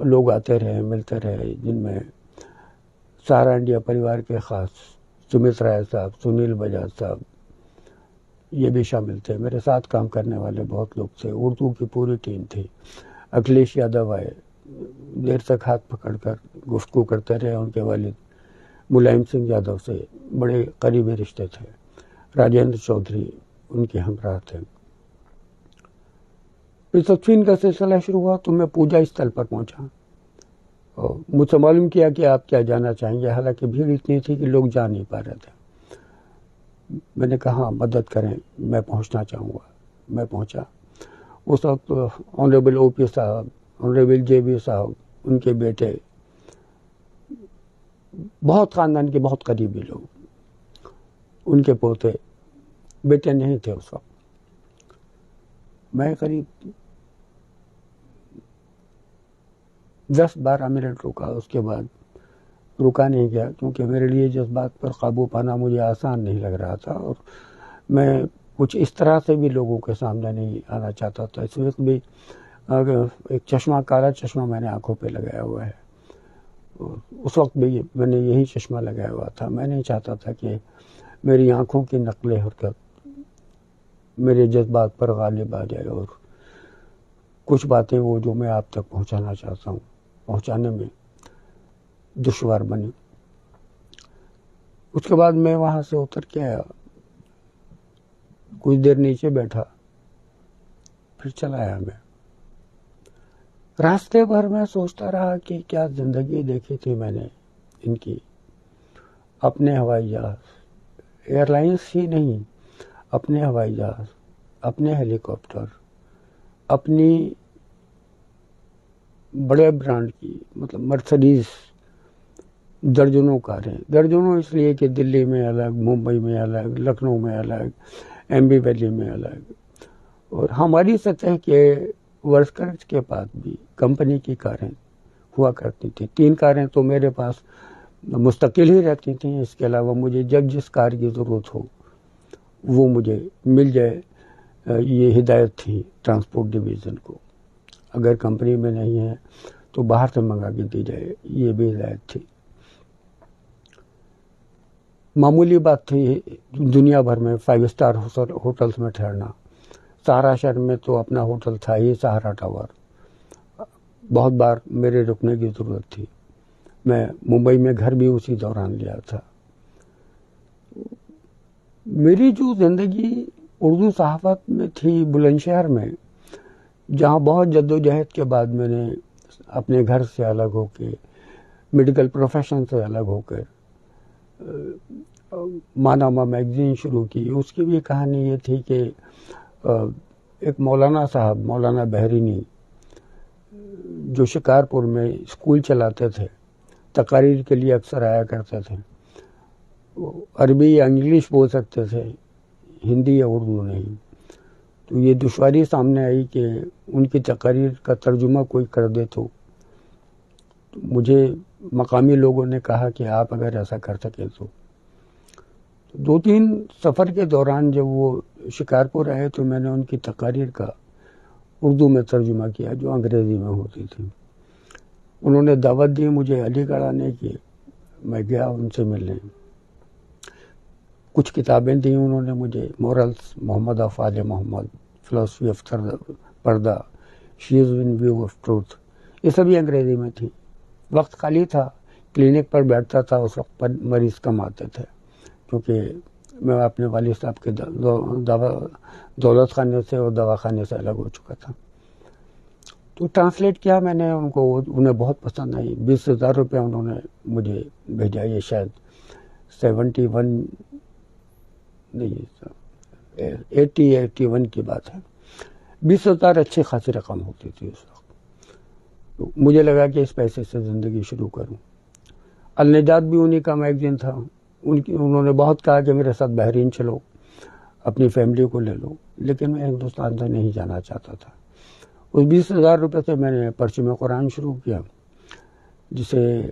S1: لوگ آتے رہے، ملتے رہے، جن میں سہارا انڈیا پریوار کے خاص سمت رائے صاحب، سنیل بجاج صاحب یہ بھی شامل تھے، میرے ساتھ کام کرنے والے بہت لوگ تھے، اردو کی پوری ٹیم تھی۔ اکھلیش یادو آئے، دیر تک ہاتھ پکڑ کر گفتگو کرتے رہے، ان کے والد ملائم سنگھ یادو سے بڑے قریبی رشتے تھے، راجندر چودھری ان کے ہمراہ تھے۔ پھر تدفین کا سلسلہ شروع ہوا تو میں پوجا استھل پر پہنچا اور مجھ سے معلوم کیا کہ آپ کیا جانا چاہیں گے، حالانکہ بھیڑ اتنی تھی کہ لوگ جا نہیں پا رہے تھے۔ میں نے کہا مدد کریں، میں پہنچنا چاہوں گا۔ میں پہنچا، اس وقت آنریبل او پی صاحب، آنریبل جے بی صاحب، ان کے بیٹے، بہت خاندان کے بہت قریبی لوگ، ان کے پوتے، بیٹے نہیں تھے اس وقت۔ میں قریب 10-12 منٹ رکا، اس کے بعد رکا نہیں گیا، کیونکہ میرے لیے جذبات پر قابو پانا مجھے آسان نہیں لگ رہا تھا، اور میں کچھ اس طرح سے بھی لوگوں کے سامنے نہیں آنا چاہتا تھا۔ اس وقت بھی ایک چشمہ، کالا چشمہ میں نے آنکھوں پہ لگایا ہوا ہے، اس وقت بھی میں نے یہی چشمہ لگایا ہوا تھا۔ میں نہیں چاہتا تھا کہ میری آنکھوں کی نقل حرکت میرے جذبات پر غالب آ جائے، اور کچھ باتیں وہ جو میں آپ تک پہنچانا چاہتا ہوں پہنچانے میں دشوار بنی۔ اس کے بعد میں وہاں سے اتر کے آیا، کچھ دیر نیچے بیٹھا، پھر چلا آیا۔ میں راستے بھر میں سوچتا رہا کہ کیا زندگی دیکھی تھی میں نے ان کی، اپنے ہوائی جہاز، ایئر لائنس ہی نہیں، اپنے ہوائی جہاز، اپنے ہیلی کاپٹر، اپنی بڑے برانڈ کی، مطلب مرسڈیز، درجنوں کاریں، درجنوں اس لیے کہ دلی میں الگ، ممبئی میں الگ، لکھنؤ میں الگ، ایم بی ویلی میں الگ، اور ہماری سطح کے ورکرز کے پاس بھی کمپنی کی کاریں ہوا کرتی تھیں۔ 3 کاریں تو میرے پاس مستقل ہی رہتی تھیں، اس کے علاوہ مجھے جب جس کار کی ضرورت ہو وہ مجھے مل جائے، یہ ہدایت تھی ٹرانسپورٹ ڈویژن کو۔ اگر کمپنی میں نہیں ہے تو باہر سے منگا کے دی جائے، یہ بھی ہدایت تھی۔ معمولی بات تھی دنیا بھر میں 5 اسٹار ہوٹلز میں ٹھہرنا، سہارا شہر میں تو اپنا ہوٹل تھا ہی، سہارا ٹاور، بہت بار میرے رکنے کی ضرورت تھی۔ میں ممبئی میں گھر بھی اسی دوران لیا تھا۔ میری جو زندگی اردو صحافت میں تھی بلند شہر میں، جہاں بہت جدوجہد کے بعد میں نے اپنے گھر سے الگ ہو کے، میڈیکل پروفیشن سے الگ ہو کر مانامہ میگزین شروع کی، اس کی بھی کہانی یہ تھی کہ ایک مولانا صاحب، مولانا بحرینی، جو شکارپور میں اسکول چلاتے تھے، تقاریر کے لیے اکثر آیا کرتے تھے، عربی یا انگلش بول سکتے تھے، ہندی یا اردو نہیں۔ تو یہ دشواری سامنے آئی کہ ان کی تقاریر کا ترجمہ کوئی کر دے تو مجھے مقامی لوگوں نے کہا کہ آپ اگر ایسا کر سکیں تو 2-3 سفر کے دوران جب وہ شکارپور آئے تو میں نے ان کی تقاریر کا اردو میں ترجمہ کیا جو انگریزی میں ہوتی تھی. انہوں نے دعوت دی مجھے علی گڑھ آنے کی. میں گیا ان سے ملنے. کچھ کتابیں دیں انہوں نے مجھے. Morals Muhammad of all Muhammad, philosophy of پردہ, شی از ان ویو آف ٹروتھ, یہ سبھی انگریزی میں تھی. وقت خالی تھا, کلینک پر بیٹھتا تھا. اس وقت پر مریض کم آتے تھے کیونکہ میں اپنے والد صاحب کے دولت خانے سے اور دواخانے سے الگ ہو چکا تھا. تو ٹرانسلیٹ کیا میں نے ان کو, انہیں بہت پسند آئی. 20,000 روپے انہوں نے مجھے بھیجا. یہ شاید 81 کی بات ہے. 20,000 اچھی خاصی رقم ہوتی تھی اس وقت. تو مجھے لگا کہ اس پیسے سے زندگی شروع کروں. النجات بھی انہی کا میگزین تھا. انہوں نے بہت کہا کہ میرے ساتھ بحرین چلو, اپنی فیملی کو لے لو, لیکن میں ہندوستان سے نہیں جانا چاہتا تھا. اس 20,000 روپے سے میں نے پرچم قرآن شروع کیا, جسے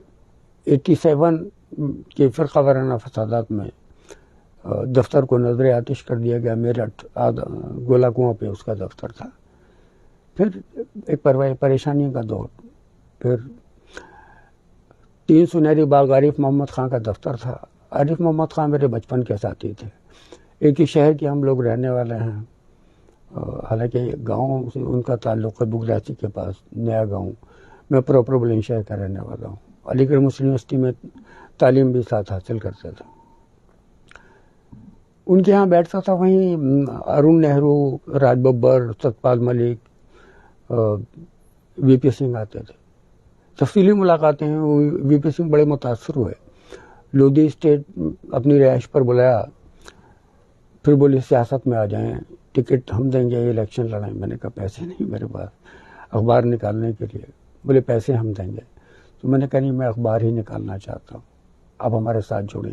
S1: 87 کے فرقہ وارانہ فسادات میں دفتر کو نظر آتش کر دیا گیا. میرٹھ گولا کنواں پہ اس کا دفتر تھا. پھر ایک پریشانی کا دور. پھر 3 سنہری باغ عارف محمد خان کا دفتر تھا. عارف محمد خان میرے بچپن کے ساتھی تھے. ایک ہی شہر کے ہم لوگ رہنے والے ہیں. حالانکہ گاؤں سے ان کا تعلق ہے بگراچی کے پاس, نیا گاؤں. میں پراپر بلند شہر کا رہنے والا ہوں. علی گڑھ مسلم یونیورسٹی میں تعلیم بھی ساتھ حاصل کرتا تھا. ان کے ہاں بیٹھتا تھا. وہیں ارون نہرو, راج ببر, ستپال ملک, وی پی سنگھ آتے تھے. تفصیلی ملاقاتیں ہیں. وی پی سنگھ بڑے متاثر ہوئے. لودھی اسٹیٹ اپنی رہائش پر بلایا. پھر بولے سیاست میں آ جائیں, ٹکٹ ہم دیں گے, الیکشن لڑائیں. میں نے کہا پیسے نہیں میرے پاس اخبار نکالنے کے لیے. بولے پیسے ہم دیں گے. تو میں نے کہا نہیں, میں اخبار ہی نکالنا چاہتا ہوں, آپ ہمارے ساتھ جڑیں,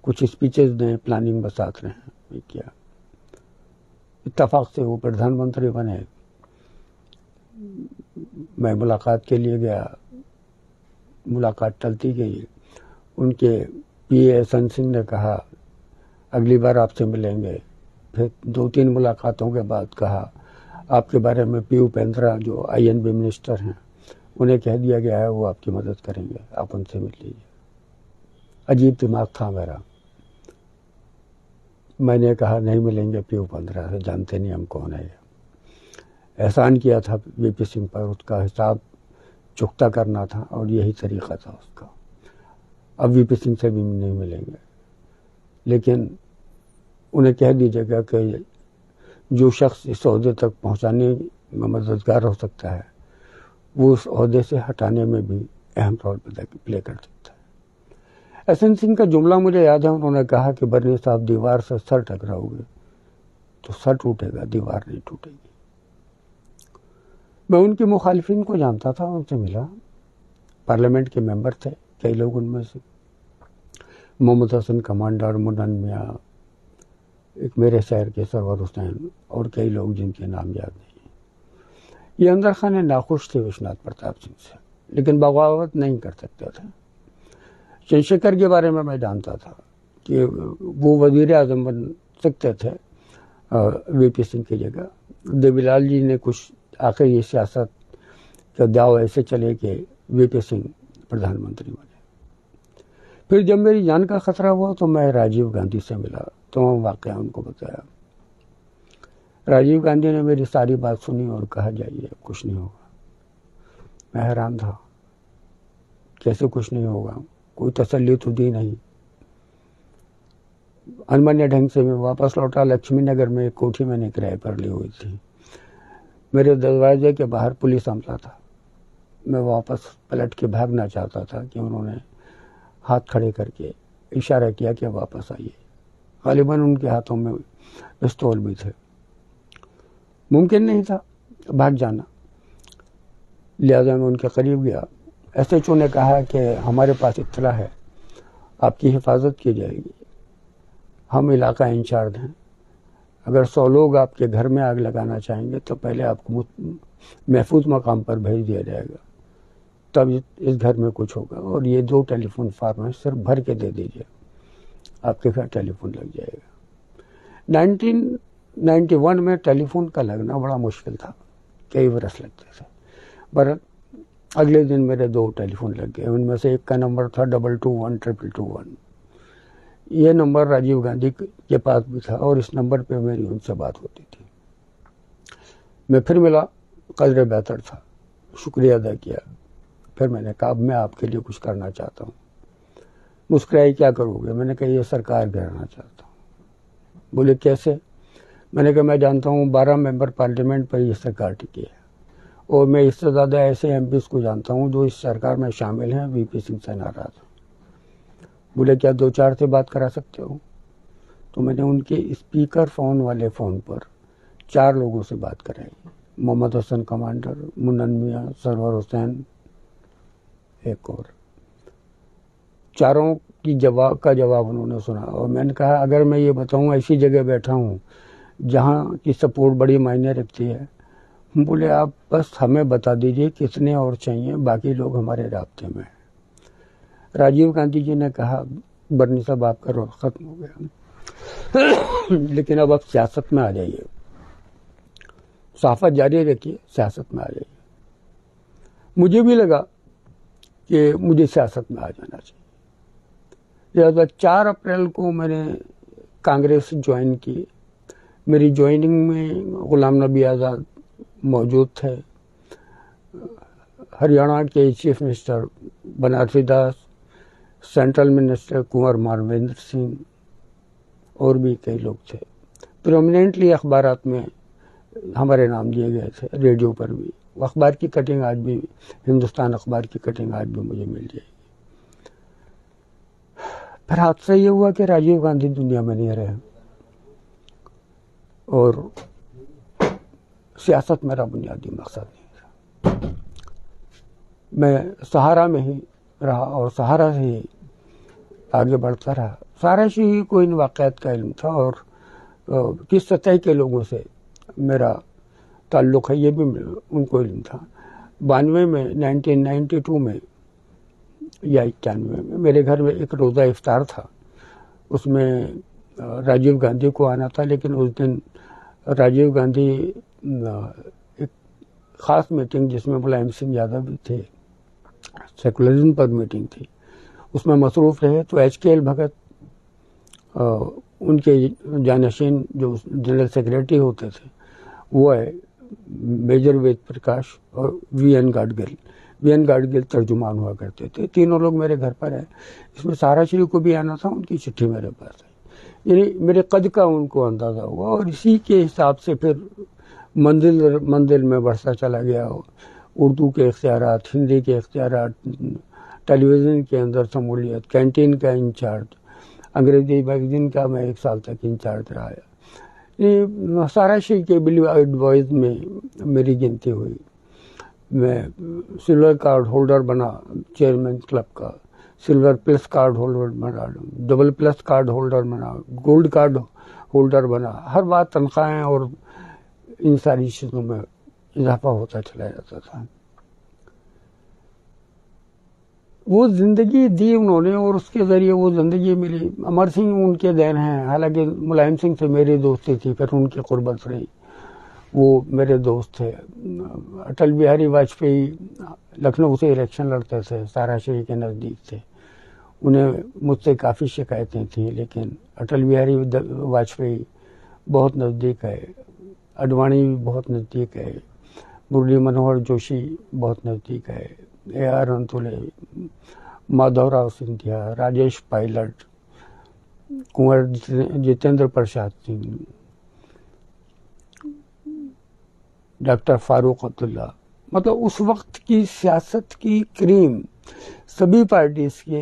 S1: کچھ اسپیچز دیں, پلاننگ میں ساتھ رہیں. کیا اتفاق سے وہ پردھان منتری بنے. میں ملاقات کے لیے گیا. ملاقات ٹلتی گئی. ان کے پی اے سن سنگھ نے کہا اگلی بار آپ سے ملیں گے. پھر 2-3 ملاقاتوں کے بعد کہا آپ کے بارے میں پی اپیندرا جو INB منسٹر ہیں انہیں کہہ دیا گیا ہے, وہ آپ کی مدد کریں گے, آپ ان سے مل لیجیے. عجیب دماغ تھا میرا. میں نے کہا نہیں ملیں گے پی اپیندرا سے, جانتے نہیں ہم کون ہے. احسان کیا تھا وی پی سنگھ پر, اس کا حساب چکتا کرنا تھا اور یہی طریقہ تھا اس کا. اب وی پی سنگھ سے بھی نہیں ملیں گے, لیکن انہیں کہہ دیجیے گا کہ جو شخص اس عہدے تک پہنچانے میں مددگار ہو سکتا ہے وہ اس عہدے سے ہٹانے میں بھی اہم رول پلے کر سکتا ہے. SN سنگھ کا جملہ مجھے یاد ہے. انہوں نے کہا کہ برنی صاحب دیوار سے سر ٹکراؤ گے تو سر ٹوٹے گا, دیوار نہیں ٹوٹے گی. میں ان کے مخالفین کو جانتا تھا, ان سے ملا. پارلیمنٹ کے ممبر تھے کئی لوگ ان میں سے. محمد حسن کمانڈر, منن میاں, ایک میرے شہر کے سرور حسین, اور کئی لوگ جن کے نام یاد نہیں. یہ اندر خانے ناخوش تھے وشناتھ پرتاپ سنگھ سے, لیکن بغاوت نہیں کر سکتے تھے. چندرشیکھر کے بارے میں جانتا تھا کہ وہ وزیر اعظم بن سکتے تھے وی پی سنگھ کی جگہ. دیوی لال جی نے کچھ آخر یہ سیاست کا داؤ ایسے چلے کہ وی پی سنگھ پردھان منتری بنے. پھر جب میری جان کا خطرہ ہوا تو میں راجیو گاندھی سے ملا, تمام واقعہ ان کو بتایا. راجیو گاندھی نے میری ساری بات سنی اور کہا جائیے کچھ نہیں ہوگا. میں حیران تھا, کیسے کچھ نہیں ہوگا, کوئی تسلی تو دی نہیں. انمنیہ ڈھنگ سے میں واپس لوٹا. لکشمی نگر میں ایک کوٹھی میں نے کرائے پر لی ہوئی تھی. میرے دروازے کے باہر پولیس عملہ تھا. میں واپس پلٹ کے بھاگنا چاہتا تھا کہ انہوں نے ہاتھ کھڑے کر کے اشارہ کیا کہ واپس آئیے. غالباً ان کے ہاتھوں میں پستول بھی تھے. ممکن نہیں تھا بھاگ جانا, لہذا میں ان کے قریب گیا. SHO نے کہا کہ ہمارے پاس اطلاع ہے, آپ کی حفاظت کی جائے گی, ہم علاقہ انچارج ہیں, اگر 100 لوگ آپ کے گھر میں آگ لگانا چاہیں گے تو پہلے آپ کو محفوظ مقام پر بھیج دیا جائے گا، تب اس گھر میں کچھ ہوگا. اور یہ 2 ٹیلی فون فارم ہیں، صرف بھر کے دے دیجیے، آپ کے گھر ٹیلی فون لگ جائے گا. 1991 میں ٹیلی فون کا لگنا بڑا مشکل تھا، کئی برس لگتے تھے، پر اگلے دن میرے 2 ٹیلی فون لگ گئے. ان میں سے ایک کا نمبر تھا 221-2221. یہ نمبر راجیو گاندھی کے پاس بھی تھا اور اس نمبر پہ میری ان سے بات ہوتی تھی. میں پھر ملا، قدر بہتر تھا، شکریہ ادا کیا. پھر میں نے کہا اب میں آپ کے لیے کچھ کرنا چاہتا ہوں. مسکرائی، کیا کرو گے؟ میں نے کہا یہ سرکار گھیرنا چاہتا ہوں. بولے کیسے؟ میں نے کہا میں جانتا ہوں 12 ممبر پارلیمنٹ پر یہ سرکار ٹکی ہے، اور میں اس سے زیادہ ایسے ایم پیز کو جانتا ہوں جو اس سرکار میں شامل ہیں. وی پی سنگھ سے ناراض. بولے کیا 2-4 سے بات کرا سکتے ہو؟ تو میں نے ان کے اسپیکر فون والے فون پر 4 لوگوں سے بات کرائی. محمد حسن کمانڈر، منن میاں، سرور حسین، ایک اور. چاروں کی جواب انہوں نے سنا. اور میں نے کہا اگر میں یہ بتاؤں ایسی جگہ بیٹھا ہوں جہاں کی سپورٹ بڑی معنی رکھتی ہے. بولے آپ بس ہمیں بتا دیجئے کتنے اور چاہیے، باقی لوگ ہمارے رابطے میں ہیں. راجیو گاندھی جی نے کہا برنی صاحب آپ کا وقت ختم ہو گیا، لیکن اب آپ سیاست میں آ جائیے، صحافت جاری رکھیے، سیاست میں آ جائیے. مجھے بھی لگا کہ مجھے سیاست میں آ جانا چاہیے. لہٰذا 4 اپریل کو میں نے کانگریس جوائن کی. میری جوائننگ میں غلام نبی آزاد موجود تھے، ہریانہ کے chief minister Banarasi Das, central minister Kunwar Manvendra Singh, اور بھی کئی لوگ تھے. پرومیننٹلی اخبارات میں ہمارے نام دیے گئے تھے، ریڈیو پر بھی. اخبار کی کٹنگ آج بھی، ہندوستان اخبار کی کٹنگ آج بھی مجھے مل جائے گی. پھر حادثہ یہ ہوا کہ راجیو گاندھی دنیا میں نہیں رہے، اور سیاست میرا بنیادی مقصد نہیں تھا. میں سہارا میں ہی رہا اور سہارا سے ہی آگے بڑھتا رہا. سہارا سے ہی کوئی ان واقعات کا علم تھا، اور کس سطح کے لوگوں سے میرا تعلق ہے یہ بھی ان کو علم تھا. 92 میں 1992 میں یا 91 میں میرے گھر میں ایک روزہ افطار تھا. اس میں راجیو گاندھی کو آنا تھا، لیکن اس دن راجیو گاندھی ایک خاص میٹنگ جس میں ملائم سنگھ یادو بھی تھے، سیکولرزم پر میٹنگ تھی، اس میں مصروف رہے. تو ایچ کے ایل بھگت ان کے جانشین جو جنرل سیکریٹری ہوتے تھے وہ ہے میجر وید پرکاش اور وی این گاڈگل ترجمان ہوا کرتے تھے. تینوں لوگ میرے گھر پر ہیں. اس میں سہارا شریف کو بھی آنا تھا، ان کی چٹھی میرے پاس آئی. یعنی میرے قد کا ان کو اندازہ ہوا، اور اسی کے حساب سے پھر منزل میں بڑھتا چلا گیا. اردو کے اختیارات، ہندی کے اختیارات، ٹیلی ویژن کے اندر شمولیت، کینٹین کا انچارج، انگریزی میگزین کا میں 1 سال تک انچارج رہا. سہارا شریف کے بلیو ایڈوائز میں میری گنتی ہوئی. میں سلور کارڈ ہولڈر بنا چیئرمین کلب کا، سلور پلس کارڈ ہولڈر بنا، ڈبل پلس کارڈ ہولڈر بنا، گولڈ کارڈ ہولڈر بنا. ہر بات تنخواہیں اور ان ساری چیزوں میں اضافہ ہوتا چلا جاتا تھا. وہ زندگی دی انہوں نے، اور اس کے ذریعے وہ زندگی ملی. امر سنگھ ان کے دین ہیں، حالانکہ ملائم سنگھ سے میری دوستی تھی، پھر ان کی قربت رہی، وہ میرے دوست تھے. اٹل بہاری واجپئی لکھنؤ سے الیکشن لڑتے تھے، سہارا شریف کے نزدیک تھے. انہیں مجھ سے کافی شکایتیں تھیں، لیکن اٹل بہاری واجپئی بہت نزدیک ہے، اڈوانی بھی بہت نزدیک ہے، مرلی منوہر جوشی بہت نزدیک ہے، A R Antulay, Madhav Rao Scindia, Rajesh Pilot, Kunwar Jitendra Prasad Singh, doctor Farooq Abdullah. مطلب اس وقت کی سیاست کی کریم سبھی پارٹیز کے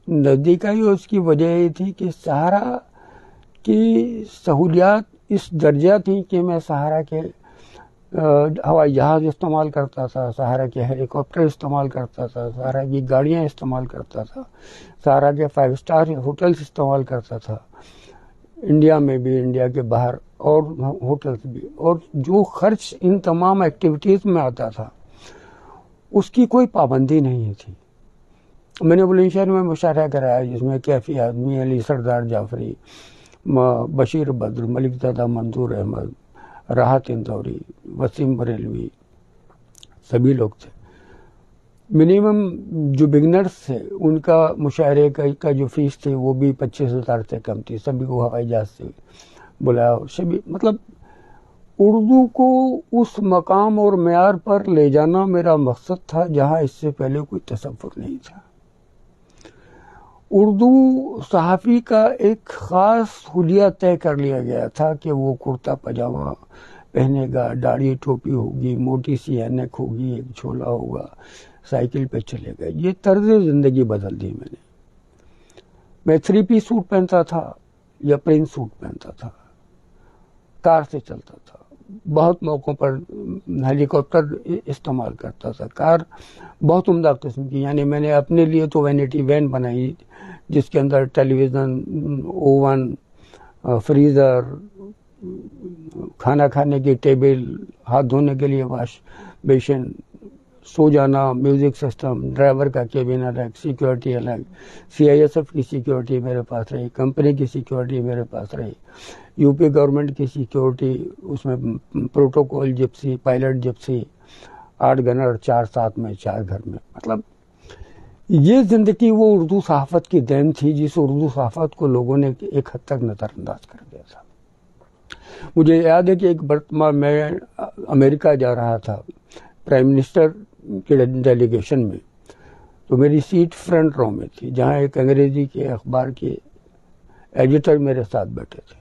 S1: نزدیک آئی، اور اس کی وجہ یہ تھی کہ سہارا کی سہولیات اس درجہ تھیں کہ میں سہارا کے ہوائی جہاز استعمال کرتا تھا، سہارا کے ہیلی کاپٹر استعمال کرتا تھا، سہارا کی گاڑیاں استعمال کرتا تھا، سہارا کے 5 اسٹار ہوٹلز استعمال کرتا تھا. انڈیا میں بھی، انڈیا کے باہر اور ہوٹلس بھی، اور جو خرچ ان تمام ایکٹیویٹیز میں آتا تھا اس کی کوئی پابندی نہیں تھی. میں نے بلند شہر میں مشاہرہ کرایا جس میں کیفی آدمی، علی سردار جعفری، بشیر بدر، ملک زادہ منظور احمد، راحت اندوری، وسیم بریلوی، سبھی لوگ تھے. منیمم جو بگنرز تھے ان کا مشاعرے کا جو فیس تھی وہ بھی 25,000 سے کم تھی. سبھی کو ہوائی جہاز سے بلایا. سبھی مطلب اردو کو اس مقام اور معیار پر لے جانا میرا مقصد تھا جہاں اس سے پہلے کوئی تصور نہیں تھا. اردو صحافی کا ایک خاص حلیہ طے کر لیا گیا تھا کہ وہ کرتا پاجامہ پہنے گا، داڑھی ٹوپی ہوگی، موٹی سی اینک ہوگی، ایک جھولا ہوگا، سائیکل پہ چلے گا. یہ طرز زندگی بدل دی میں 3 پیس سوٹ پہنتا تھا یا پرنٹ سوٹ پہنتا تھا، کار سے چلتا تھا، بہت موقعوں پر ہیلی کاپٹر استعمال کرتا تھا. کار بہت عمدہ قسم کی، یعنی میں نے اپنے لیے تو وینٹی وین بنائی جس کے اندر ٹیلی ویژن، اوون، فریزر، کھانا کھانے کی ٹیبل، ہاتھ دھونے کے لیے واش بیسن، سو جانا، میوزک سسٹم، ڈرائیور کا کیبن الگ، سیکیورٹی الگ، CISF کی سیکیورٹی میرے پاس رہی، کمپنی کی سیکیورٹی میرے پاس رہی، UP گورنمنٹ کی سیکیورٹی، اس میں protocol gypsy, pilot gypsy, 8 gonna, 4 ساتھ میں، 4 گھر میں. مطلب یہ زندگی وہ اردو صحافت کی دین تھی جس اردو صحافت کو لوگوں نے ایک حد تک نظر انداز کر دیا تھا. مجھے یاد ہے کہ ایک مرتبہ میں امریکہ جا رہا تھا پرائم منسٹر کے ڈیلیگیشن میں، تو میری سیٹ فرنٹ رو میں تھی جہاں ایک انگریزی کے اخبار کے ایڈیٹر میرے ساتھ بیٹھے تھے.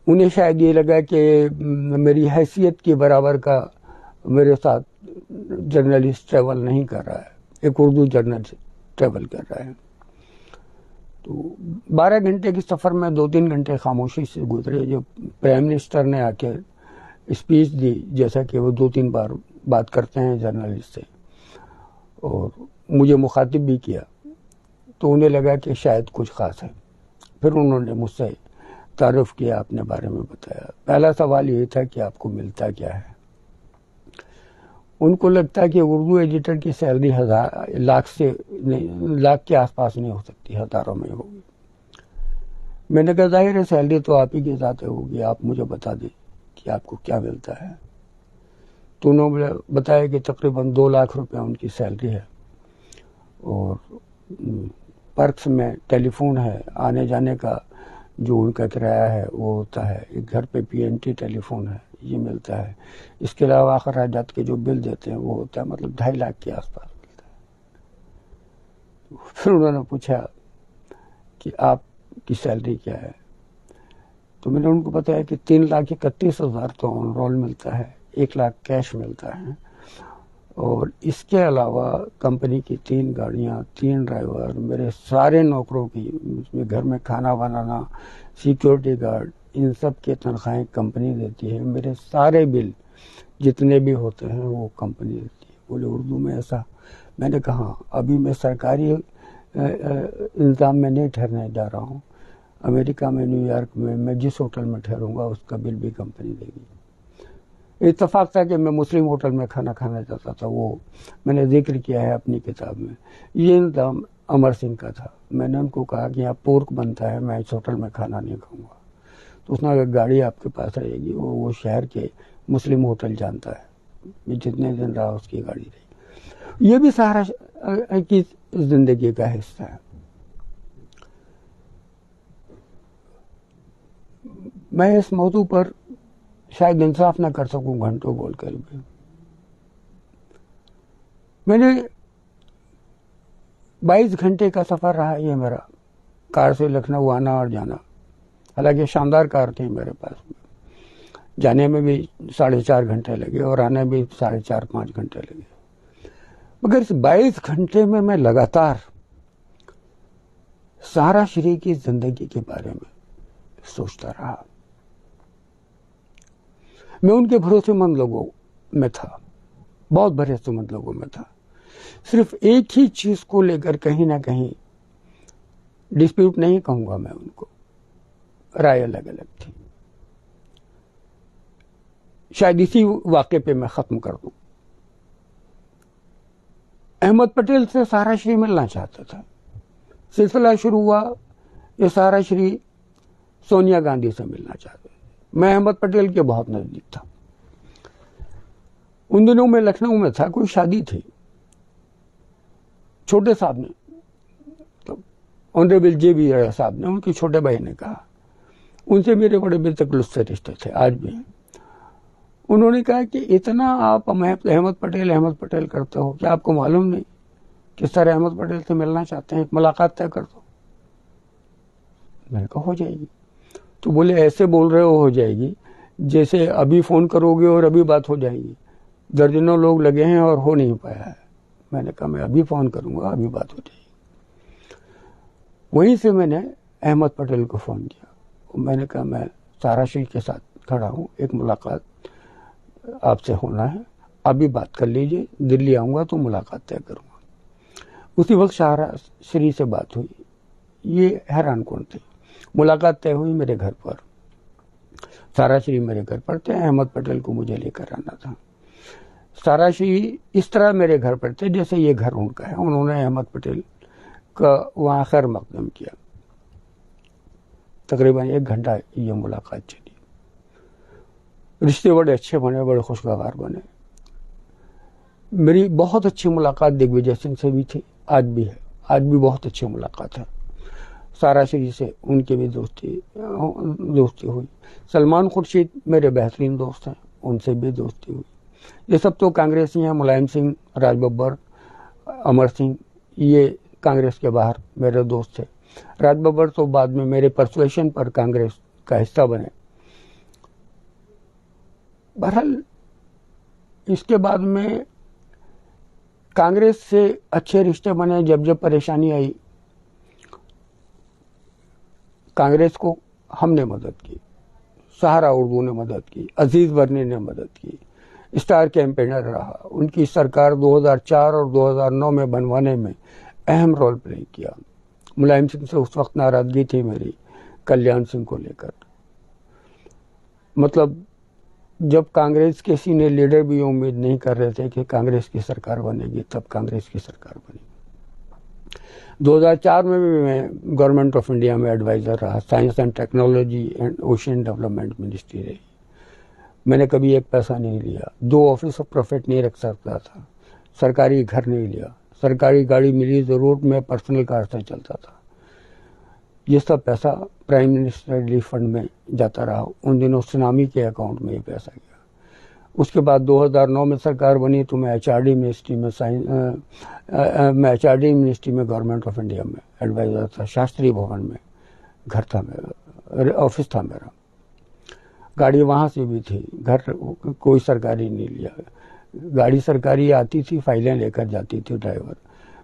S1: انہیں شاید یہ لگا کہ میری حیثیت کے برابر کا میرے ساتھ جرنلسٹ ٹریول نہیں کر رہا ہے، ایک اردو جرنلسٹ ٹریول کر رہا ہے. تو 12 گھنٹے کے سفر میں 2-3 گھنٹے خاموشی سے گزرے. جو پرائم منسٹر نے آ کے اسپیچ دی، جیسا کہ وہ 2-3 بار بات کرتے ہیں جرنلسٹ سے، اور مجھے مخاطب بھی کیا، تو انہیں لگا کہ شاید کچھ خاص ہے. پھر انہوں نے مجھ سے تعارف کیا، اپنے بارے میں بتایا. پہلا سوال یہ تھا کہ آپ کو ملتا کیا ہے. ان کو لگتا ہے کہ اردو ایڈیٹر کی سیلری لاکھ کے آس پاس نہیں ہو سکتی، ہزاروں میں ہوگی. میں نے کہا ظاہر ہے سیلری تو آپ ہی کے ذات ہوگی، آپ مجھے بتا دیں کہ آپ کو کیا ملتا ہے. تو انہوں نے بتایا کہ تقریباً 2 لاکھ روپے ان کی سیلری ہے، اور پرکس میں ٹیلی فون ہے، آنے جانے کا جو ان کا کرایہ ہے وہ ہوتا ہے، ایک گھر پہ PNT ٹیلی فون ہے، یہ ملتا ہے. اس کے علاوہ اخراجات کے جو بل دیتے ہیں وہ ہوتا ہے، مطلب 2.5 لاکھ کے آس پاس ملتا ہے. پھر انہوں نے پوچھا کہ آپ کی سیلری کیا ہے. تو میں نے ان کو بتایا کہ 3,31,000 تو آن رول ملتا ہے، 1 لاکھ کیش ملتا ہے، اور اس کے علاوہ کمپنی کی 3 گاڑیاں، 3 ڈرائیور، میرے سارے نوکروں کی، گھر میں کھانا بنانا، سیکیورٹی گارڈ، ان سب کے تنخواہیں کمپنی دیتی ہے. میرے سارے بل جتنے بھی ہوتے ہیں وہ کمپنی دیتی ہے. بولے اردو میں ایسا؟ میں نے کہا ابھی میں سرکاری انتظام میں نہیں ٹھہرنے جا رہا ہوں، امریکہ میں، نیو یارک میں جس ہوٹل میں ٹھہروں گا اس کا بل بھی کمپنی دے گی. اتفاق تھا کہ میں مسلم ہوٹل میں کھانا کھانا چاہتا تھا، وہ میں نے ذکر کیا ہے اپنی کتاب میں. یہ انتظام امر سنگھ کا تھا. میں نے ان کو کہا کہ یہاں پورک بنتا ہے، میں اس ہوٹل میں کھانا نہیں کھاؤں گا. تو اس نے کہا گاڑی آپ کے پاس رہے گی، وہ شہر کے مسلم ہوٹل جانتا ہے، جتنے دن رہا اس کی گاڑی رہی. یہ بھی سہارا کی زندگی کا حصہ ہے. میں اس موضوع پر شاید انصاف نہ کر سکوں گھنٹوں بول کر بھی. میں نے 22 گھنٹے کا سفر رہا یہ میرا، کار سے لکھنؤ آنا اور جانا. حالانکہ شاندار کار تھی میرے پاس، جانے میں بھی 4.5 گھنٹے لگے اور آنے میں بھی 4.5-5 گھنٹے لگے. مگر اس 22 گھنٹے میں لگاتار سہارا شریف کی زندگی کے بارے میں سوچتا رہا. میں ان کے بھروسے مند لوگوں میں تھا، بہت بھروسے مند لوگوں میں تھا. صرف ایک ہی چیز کو لے کر کہیں نہ کہیں ڈسپیوٹ نہیں کہوں گا میں ان کو، رائے الگ الگ تھی. شاید اسی واقعے پہ میں ختم کر دوں. احمد پٹیل سے سہارا شریف ملنا چاہتا تھا. سلسلہ شروع ہوا یہ سہارا شریف سونیا گاندھی سے ملنا چاہتے. میں احمد پٹیل کے بہت نزدیک تھا. ان دنوں میں لکھنؤ میں تھا, کوئی شادی تھی. چھوٹے صاحب نے, آنریبل جے بی راڑا صاحب نے, ان کے چھوٹے بھائی نے کہا, ان سے میرے بڑے بے تکلف سے رشتے تھے, آج بھی ہیں. انہوں نے کہا کہ اتنا آپ احمد پٹیل کرتے ہو, کیا آپ کو معلوم نہیں کہ سر احمد پٹیل سے ملنا چاہتے ہیں, ایک ملاقات طے کر دو. میں نے کہا ہو جائے گی. تو بولے ایسے بول رہے ہو جائے گی جیسے ابھی فون کرو گے اور ابھی بات ہو جائے گی. درجنوں لوگ لگے ہیں اور ہو نہیں پایا ہے. میں نے کہا میں ابھی فون کروں گا, ابھی بات ہو جائے گی. وہیں سے میں نے احمد پٹیل کو فون کیا. میں نے کہا میں سہارا شریف کے ساتھ کھڑا ہوں, ایک ملاقات آپ سے ہونا ہے, ابھی بات کر لیجئے, دلی آؤں گا تو ملاقات طے کروں گا. اسی وقت سہارا شریف سے بات ہوئی. یہ حیران کن تھے. ملاقات طے ہوئی میرے گھر پر. سہارا شریف میرے گھر پر تھے, احمد پٹیل کو مجھے لے کر آنا تھا. سہارا شریف اس طرح میرے گھر پر تھے جیسے یہ گھر ان کا ہے. انہوں نے احمد پٹیل کا وہاں خیر مقدم کیا. تقریباً 1 گھنٹہ یہ ملاقات چلی. رشتے بڑے اچھے بنے, بڑے خوشگوار بنے. میری بہت اچھی ملاقات دگ وجے سنگھ سے بھی تھی, آج بھی ہے. آج بھی بہت اچھی ملاقات ہے. سہارا شریف سے ان کی بھی دوستی ہوئی. سلمان خورشید میرے بہترین دوست ہیں, ان سے بھی دوستی ہوئی. یہ سب تو کانگریسی ہیں. ملائم سنگھ, راج ببر, امر سنگھ, یہ کانگریس کے باہر میرے دوست تھے. راج ببر تو بعد میں میرے پرسویشن پر کانگریس کا حصہ بنے. بہرحال اس کے بعد میں کانگریس سے اچھے رشتے بنے. جب جب پریشانی آئی کانگریس کو ہم نے مدد کی, سہارا اردو نے مدد کی, عزیز برنی نے مدد کی, اسٹار کیمپینر رہا. ان کی سرکار 2004 اور 2009 میں بنوانے میں اہم رول پلے کیا. ملائم سنگھ سے اس وقت ناراضگی تھی میری کلیان سنگھ کو لے کر. مطلب جب کانگریس کے سینئر لیڈر بھی امید نہیں کر رہے تھے کہ کانگریس کی سرکار بنے گی, تب کانگریس کی سرکار بنی. 2004 میں بھی میں گورنمنٹ آف انڈیا میں ایڈوائزر رہا. Science and technology and ocean development ministry رہی. میں نے کبھی ایک پیسہ نہیں لیا. 2 آفس آف پروفٹ نہیں رکھ سکتا تھا. سرکاری گھر نہیں لیا. سرکاری گاڑی ملی ضرور, میں پرسنل کار سے چلتا تھا. یہ سب پیسہ پرائم منسٹر ریلیف فنڈ میں جاتا رہا. ان دنوں سنامی کے اکاؤنٹ میں یہ پیسہ گیا. اس کے بعد 2009 میں سرکار بنی تو میں ایچ آر ڈی منسٹری میں گورنمنٹ آف انڈیا میں ایڈوائزر تھا. شاستری بھون میں گھر تھا میرا, آفس تھا میرا. گاڑی وہاں سے بھی تھی. گھر کوئی سرکاری نہیں لیا. گاڑی سرکاری آتی تھی, فائلیں لے کر جاتی تھی ڈرائیور.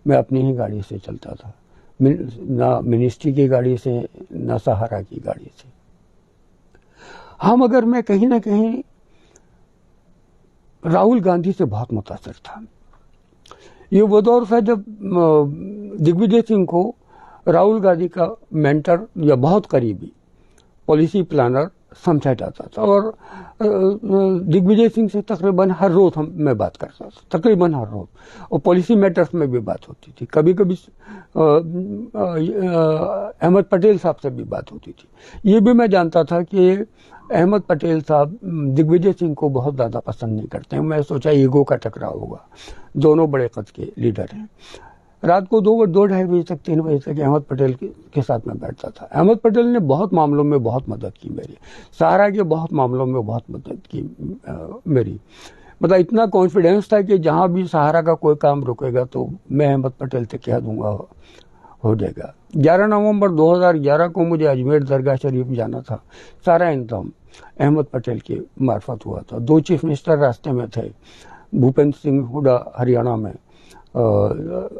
S1: میں اپنی ہی گاڑی سے چلتا تھا, نہ منسٹری کی گاڑی سے نہ سہارا کی گاڑی سے. ہاں مگر میں کہیں نہ کہیں راہل گاندھی سے بہت متاثر تھا. یہ وہ دور تھا جب دگ وجے سنگھ کو راہل گاندھی کا مینٹر یا بہت قریبی پالیسی پلانر سمجھا جاتا تھا. اور دگ وجے سنگھ سے تقریباً ہر روز میں بات کرتا تھا, تقریباً ہر روز. اور پالیسی میٹرز میں بھی بات ہوتی تھی. کبھی کبھی احمد پٹیل صاحب سے بھی بات ہوتی تھی. یہ بھی میں جانتا تھا کہ احمد پٹیل صاحب دگ وجے سنگھ کو بہت زیادہ پسند نہیں کرتے ہیں. میں سوچا ایگو کا ٹکراؤ ہوگا. دونوں بڑے قد کے لیڈر ہیں. رات کو 2-2:30 بجے تک 3 بجے تک احمد پٹیل کے ساتھ میں بیٹھتا تھا. احمد پٹیل نے بہت معاملوں میں بہت مدد کی میری. سہارا کے بہت معاملوں میں بہت مدد کی میری. مطلب اتنا کانفیڈینس تھا کہ جہاں بھی سہارا کا کوئی کام رکے گا تو میں احمد پٹیل سے کہہ دوں گا, ہو جائے گا. 11 نومبر 2011 کو مجھے اجمیر درگاہ شریف جانا تھا. سارا انتظام احمد پٹیل کی معرفت ہوا تھا. 2 چیف منسٹر راستے میں تھے, بھوپندر سنگھ ہڈا ہریانہ میں,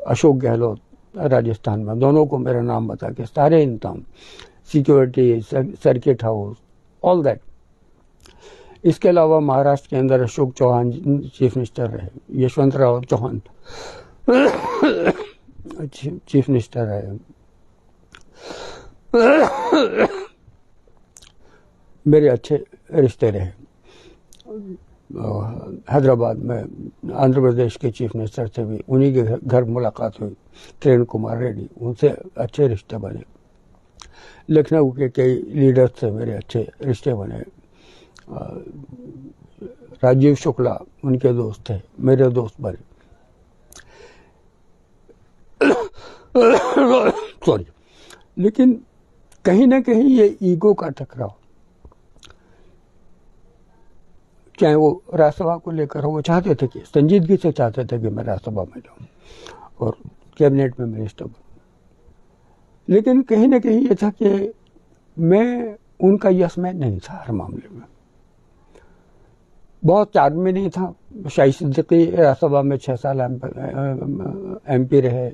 S1: اشوک گہلوت راجستھان میں. دونوں کو میرا نام بتا کے سارے انتظام, security, circuit house, all that. اس کے علاوہ مہاراشٹر کے اندر اشوک چوہان چیف منسٹر رہے, یشونت راؤ چوہان چیف منسٹر رہے, میرے اچھے رشتے رہے. حیدرآباد میں آندھرا پردیش کے چیف منسٹر سے بھی انہی کے گھر ملاقات ہوئی, کرن کمار ریڈی, ان سے اچھے رشتے بنے. لکھنؤ کے کئی لیڈر سے میرے اچھے رشتے بنے. راجیو شکلا ان کے دوست تھے, میرے دوست بنے. سوری. لیکن کہیں نہ کہیں یہ ایگو کا ٹکراؤ, چاہے وہ راجیہ سبھا کو لے کر وہ چاہتے تھے کہ سنجیدگی سے چاہتے تھے کہ میں راجیہ سبھا میں جاؤں اور کیبنٹ میں منسٹر بنوں, لیکن کہیں نہ کہیں یہ تھا کہ میں ان کا یس مین نہیں تھا ہر معاملے میں. بہت چارج میں نہیں تھا. شاہد صدیقی راجیہ سبھا میں 6 سال ایم پی رہے,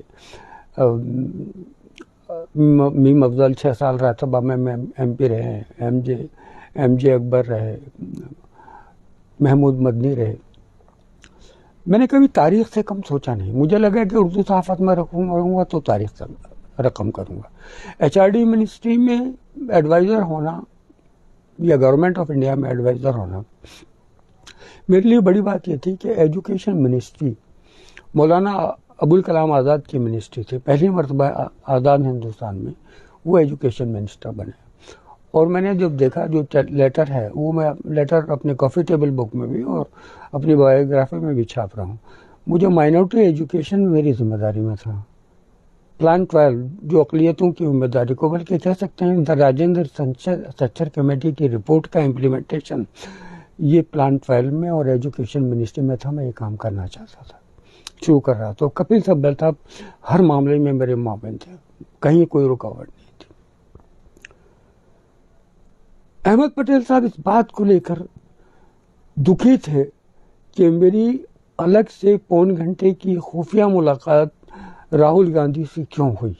S1: میم افضل 6 سال راجیہ سبھا میں ایم پی رہے, ایم جے اکبر رہے, محمود مدنی رہے. میں نے کبھی تاریخ سے کم سوچا نہیں. مجھے لگا کہ اردو صحافت میں رکھوں گا تو تاریخ سے رقم کروں گا. HRD منسٹری میں ایڈوائزر ہونا یا گورنمنٹ آف انڈیا میں ایڈوائزر ہونا میرے لیے بڑی بات یہ تھی کہ ایجوکیشن منسٹری مولانا ابوالکلام آزاد کی منسٹری تھی. پہلی مرتبہ آزاد ہندوستان میں وہ ایجوکیشن منسٹر بنے. اور میں نے جب دیکھا جو لیٹر ہے وہ میں لیٹر اپنے کافی ٹیبل بک میں بھی اور اپنی بایوگرافی میں بھی چھاپ رہا ہوں. مجھے مائنورٹی ایجوکیشن میری ذمہ داری میں تھا. پلان 12 جو اقلیتوں کی ذمہ داری کو بلکہ کہہ سکتے ہیں راجندر سچر کمیٹی کی رپورٹ کا امپلیمنٹیشن یہ پلان 12 میں اور ایجوکیشن منسٹری میں تھا. میں یہ کام کرنا چاہتا تھا, شروع کر رہا. تو کپل سبل صاحب ہر معاملے میں میرے معاون تھے, کہیں کوئی رکاوٹ نہیں تھی. احمد پٹیل صاحب اس بات کو لے کر دکھی تھے کہ میری الگ سے 1.25 گھنٹے کی خفیہ ملاقات راہل گاندھی سے کیوں ہوئی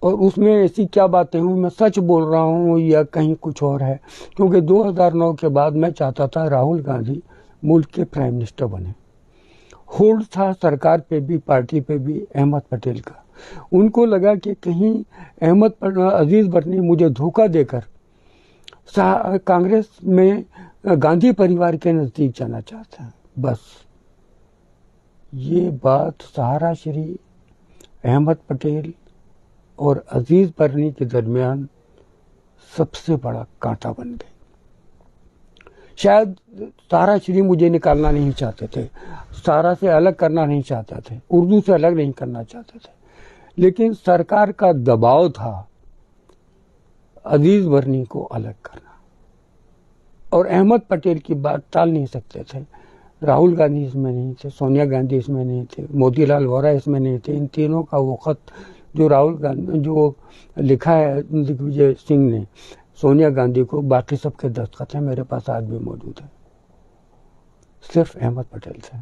S1: اور اس میں ایسی کیا باتیں ہوئی, میں سچ بول رہا ہوں یا کہیں کچھ اور ہے. کیونکہ 2009 کے بعد میں چاہتا تھا راہل گاندھی ملک کے پرائم منسٹر بنے. ہولڈ تھا سرکار پہ بھی پارٹی پہ بھی احمد پٹیل کا. ان کو لگا کہ کہیں عزیز برنی مجھے دھوکہ دے کر کانگریس میں گاندھی پریوار کے نزدیک جانا چاہتا ہے. بس یہ بات سہارا شری, احمد پٹیل اور عزیز برنی کے درمیان سب سے بڑا کانٹا بن گئی. شاید سہارا شری مجھے نکالنا نہیں چاہتے تھے, سہارا سے الگ کرنا نہیں چاہتے تھے, اردو سے الگ نہیں کرنا چاہتے تھے, لیکن سرکار کا دباؤ تھا عزیز برنی کو الگ کرنا. اور احمد پٹیل کی بات ٹال نہیں سکتے تھے. راہل گاندھی اس میں نہیں تھے, سونیا گاندھی اس میں نہیں تھے, موتی لال وورا اس میں نہیں تھے. ان تینوں کا وہ خط جو راہل گاندھی جو لکھا ہے دگ وجے سنگھ نے سونیا گاندھی کو, باقی سب کے دستخط ہیں, میرے پاس آج بھی موجود ہیں. صرف احمد پٹیل تھے.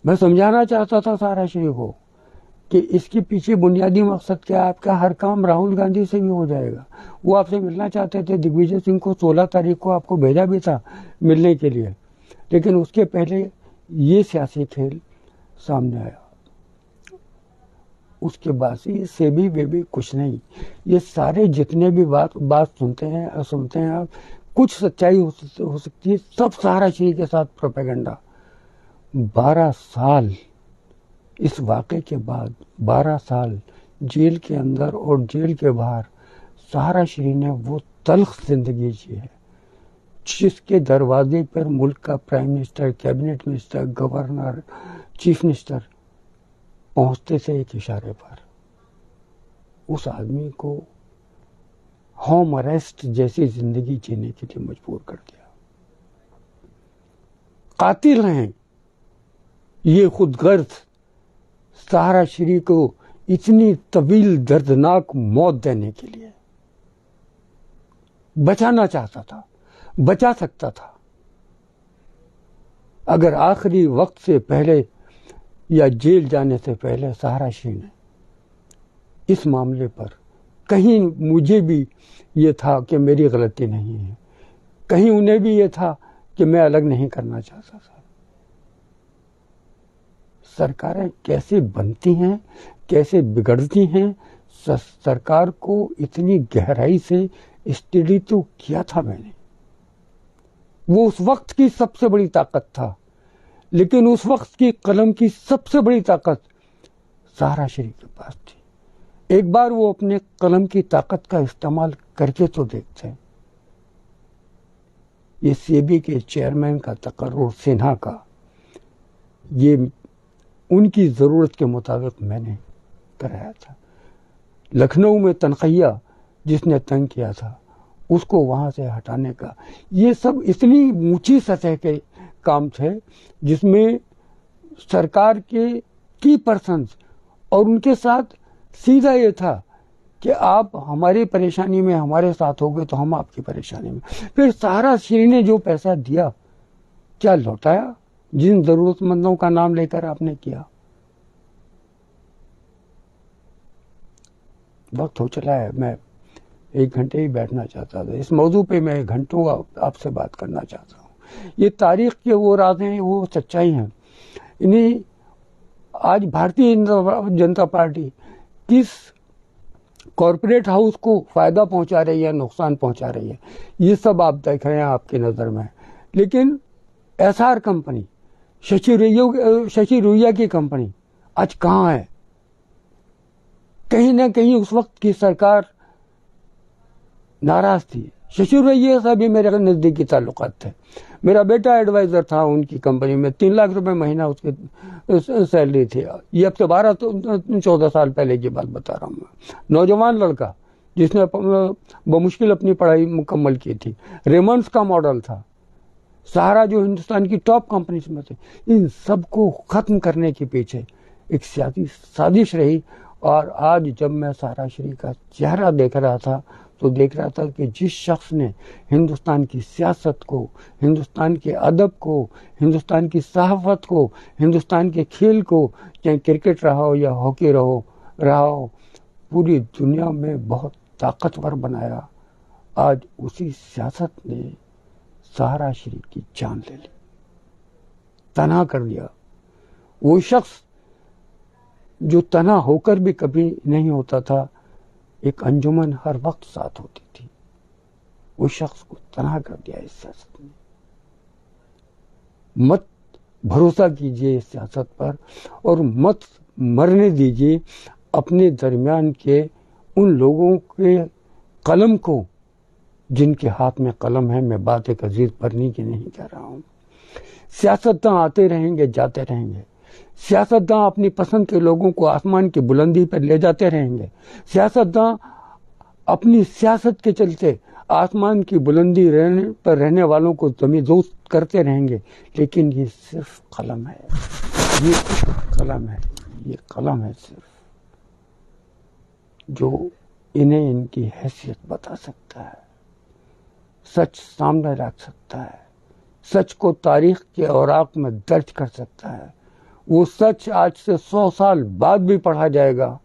S1: میں سمجھانا چاہتا تھا سہارا شری کو کہ اس کے پیچھے بنیادی مقصد کیا ہے. آپ کا ہر کام راہل گاندھی سے بھی ہو جائے گا. وہ آپ سے ملنا چاہتے تھے. دگ وجے سنگھ کو 16 تاریخ کو آپ کو بھیجا بھی تھا ملنے کے لیے, لیکن اس کے پہلے یہ سیاسی کھیل سامنے آیا. اس کے بعد یہ سیبی ویبی کچھ نہیں. یہ سارے جتنے بھی بات سنتے ہیں آپ, کچھ سچائی ہو سکتی ہے, سب سہارا شری کے ساتھ پروپیگنڈا. 12 سال اس واقعے کے بعد 12 سال جیل کے اندر اور جیل کے باہر سہارا شری نے وہ تلخ زندگی جی ہے جس کے دروازے پر ملک کا prime minister, cabinet minister, governor, chief minister پہنچتے تھے ایک اشارے پر. اس آدمی کو ہوم اریسٹ جیسی زندگی جینے کے لیے مجبور کر دیا. قاتل ہیں یہ خود غرض سہارا شری کو اتنی طویل دردناک موت دینے کے لیے. بچانا چاہتا تھا, بچا سکتا تھا اگر آخری وقت سے پہلے یا جیل جانے سے پہلے سہارا شری نے اس معاملے پر کہیں مجھے بھی یہ تھا کہ میری غلطی نہیں ہے, کہیں انہیں بھی یہ تھا کہ میں الگ نہیں کرنا چاہتا تھا. سرکاریں کیسے بنتی ہیں, کیسے بگڑتی ہیں, سرکار کو اتنی گہرائی سے اسٹڈی تو کیا تھا میں نے. وہ اس وقت کی سب سے بڑی طاقت تھا, لیکن اس وقت کی قلم کی سب سے بڑی طاقت سہارا شریف کے پاس تھی. ایک بار وہ اپنے قلم کی طاقت کا استعمال کر کے تو دیکھتے ہیں. یہ سیبی کے چیئرمین کا تقرر سنہا کا, یہ ان کی ضرورت کے مطابق میں نے کرایا تھا. لکھنؤ میں تنخیہ جس نے تنگ کیا تھا اس کو وہاں سے ہٹانے کا, یہ سب اتنی اونچی سطح کے کام تھے جس میں سرکار کے کی پرسنز اور ان کے ساتھ سیدھا یہ تھا کہ آپ ہماری پریشانی میں ہمارے ساتھ ہو گئے تو ہم آپ کی پریشانی میں. پھر سہارا شری نے جو پیسہ دیا کیا لوٹایا جن ضرورت مندوں کا نام لے کر آپ نے کیا. وقت ہو چلا ہے, میں 1 گھنٹے ہی بیٹھنا چاہتا تھا. اس موضوع پہ میں گھنٹوں آپ سے بات کرنا چاہتا ہوں. یہ تاریخ کے وہ راز ہیں, وہ سچائی ہیں. انہیں آج بھارتیہ جنتا پارٹی کس کارپوریٹ ہاؤس کو فائدہ پہنچا رہی ہے, نقصان پہنچا رہی ہے, یہ سب آپ دیکھ رہے ہیں آپ کی نظر میں. لیکن ایس آر کمپنی, ششی رویا کی کمپنی آج کہاں ہے؟ کہیں نہ کہیں اس وقت کی سرکار ناراض تھی. ششی رویا سے بھی میرے نزدیکی تعلقات تھے. میرا بیٹا ایڈوائزر تھا ان کی کمپنی میں, 3 لاکھ روپے مہینہ اس کی سیلری تھی. یہ اب سے 12-14 سال پہلے کی بات بتا رہا ہوں میں. نوجوان لڑکا جس نے بمشکل اپنی پڑھائی مکمل کی تھی. ریمنڈس کا ماڈل تھا. سہارا جو ہندوستان کی ٹاپ کمپنیز میں تھے. ان سب کو ختم کرنے کے پیچھے ایک سیاسی سازش رہی. اور آج جب میں سہارا شریف کا چہرہ دیکھ رہا تھا تو دیکھ رہا تھا کہ جس شخص نے ہندوستان کی سیاست کو, ہندوستان کے ادب کو, ہندوستان کی صحافت کو, ہندوستان کے کھیل کو, چاہے کرکٹ رہا ہو یا ہاکی رہا ہو, پوری دنیا میں بہت طاقتور بنایا, آج اسی سیاست نے سہارا شریف کی جان لے لی, تنہا کر دیا. وہ شخص جو تنہا ہو کر بھی کبھی نہیں ہوتا تھا, ایک انجمن ہر وقت ساتھ ہوتی تھی, وہ شخص کو تنہا کر دیا اس سیاست نے. مت بھروسہ کیجئے اس سیاست پر, اور مت مرنے دیجئے اپنے درمیان کے ان لوگوں کے قلم کو جن کے ہاتھ میں قلم ہے. میں بات ایک عزیز پرنی کی نہیں کہہ رہا ہوں. سیاستداں آتے رہیں گے, جاتے رہیں گے. سیاستداں اپنی پسند کے لوگوں کو آسمان کی بلندی پر لے جاتے رہیں گے. سیاستداں اپنی سیاست کے چلتے آسمان کی بلندی پر رہنے والوں کو زمین دوست کرتے رہیں گے. لیکن یہ صرف قلم ہے, یہ قلم ہے, یہ قلم ہے صرف, جو انہیں ان کی حیثیت بتا سکتا ہے, سچ سامنے رکھ سکتا ہے, سچ کو تاریخ کے اوراق میں درج کر سکتا ہے. وہ سچ آج سے 100 سال بعد بھی پڑھا جائے گا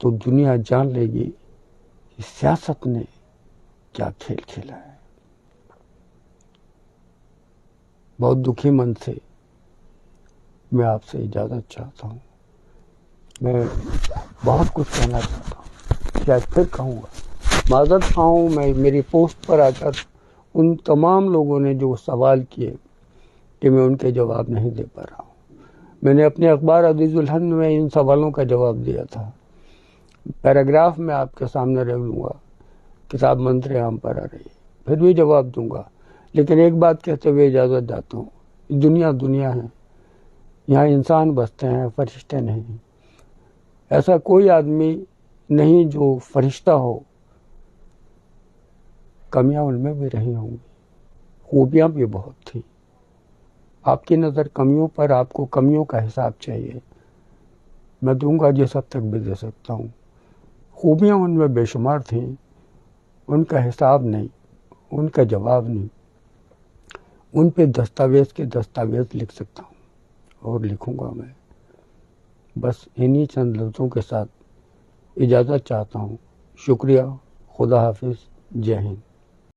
S1: تو دنیا جان لے گی کہ سیاست نے کیا کھیل کھیلا ہے. بہت دکھی من سے میں آپ سے اجازت چاہتا ہوں. میں بہت کچھ کہنا چاہتا ہوں, شاید پھر کہوں گا. معذرت خواہ ہوں میں, میری پوسٹ پر آ کر ان تمام لوگوں نے جو سوال کیے کہ میں ان کے جواب نہیں دے پا رہا ہوں. میں نے اپنے اخبار عزیز الہند میں ان سوالوں کا جواب دیا تھا. پیراگراف میں آپ کے سامنے رکھ لوں گا, کتاب منتر عام پر آ رہی ہے, پھر بھی جواب دوں گا. لیکن ایک بات کہتے ہوئے اجازت چاہتا ہوں, دنیا ہے, یہاں انسان بستے ہیں, فرشتے نہیں. ایسا کوئی آدمی نہیں جو فرشتہ ہو. کمیاں ان میں بھی رہی ہوں گی, خوبیاں بھی بہت تھیں. آپ کی نظر کمیوں پر, آپ کو کمیوں کا حساب چاہیے, میں دوں گا جس حد تک بھی دے سکتا ہوں. خوبیاں ان میں بے شمار تھیں, ان کا حساب نہیں, ان کا جواب نہیں. ان پہ دستاویز کے دستاویز لکھ سکتا ہوں اور لکھوں گا میں. بس انہی چند لفظوں کے ساتھ اجازت چاہتا ہوں. شکریہ. خدا حافظ. جے ہند.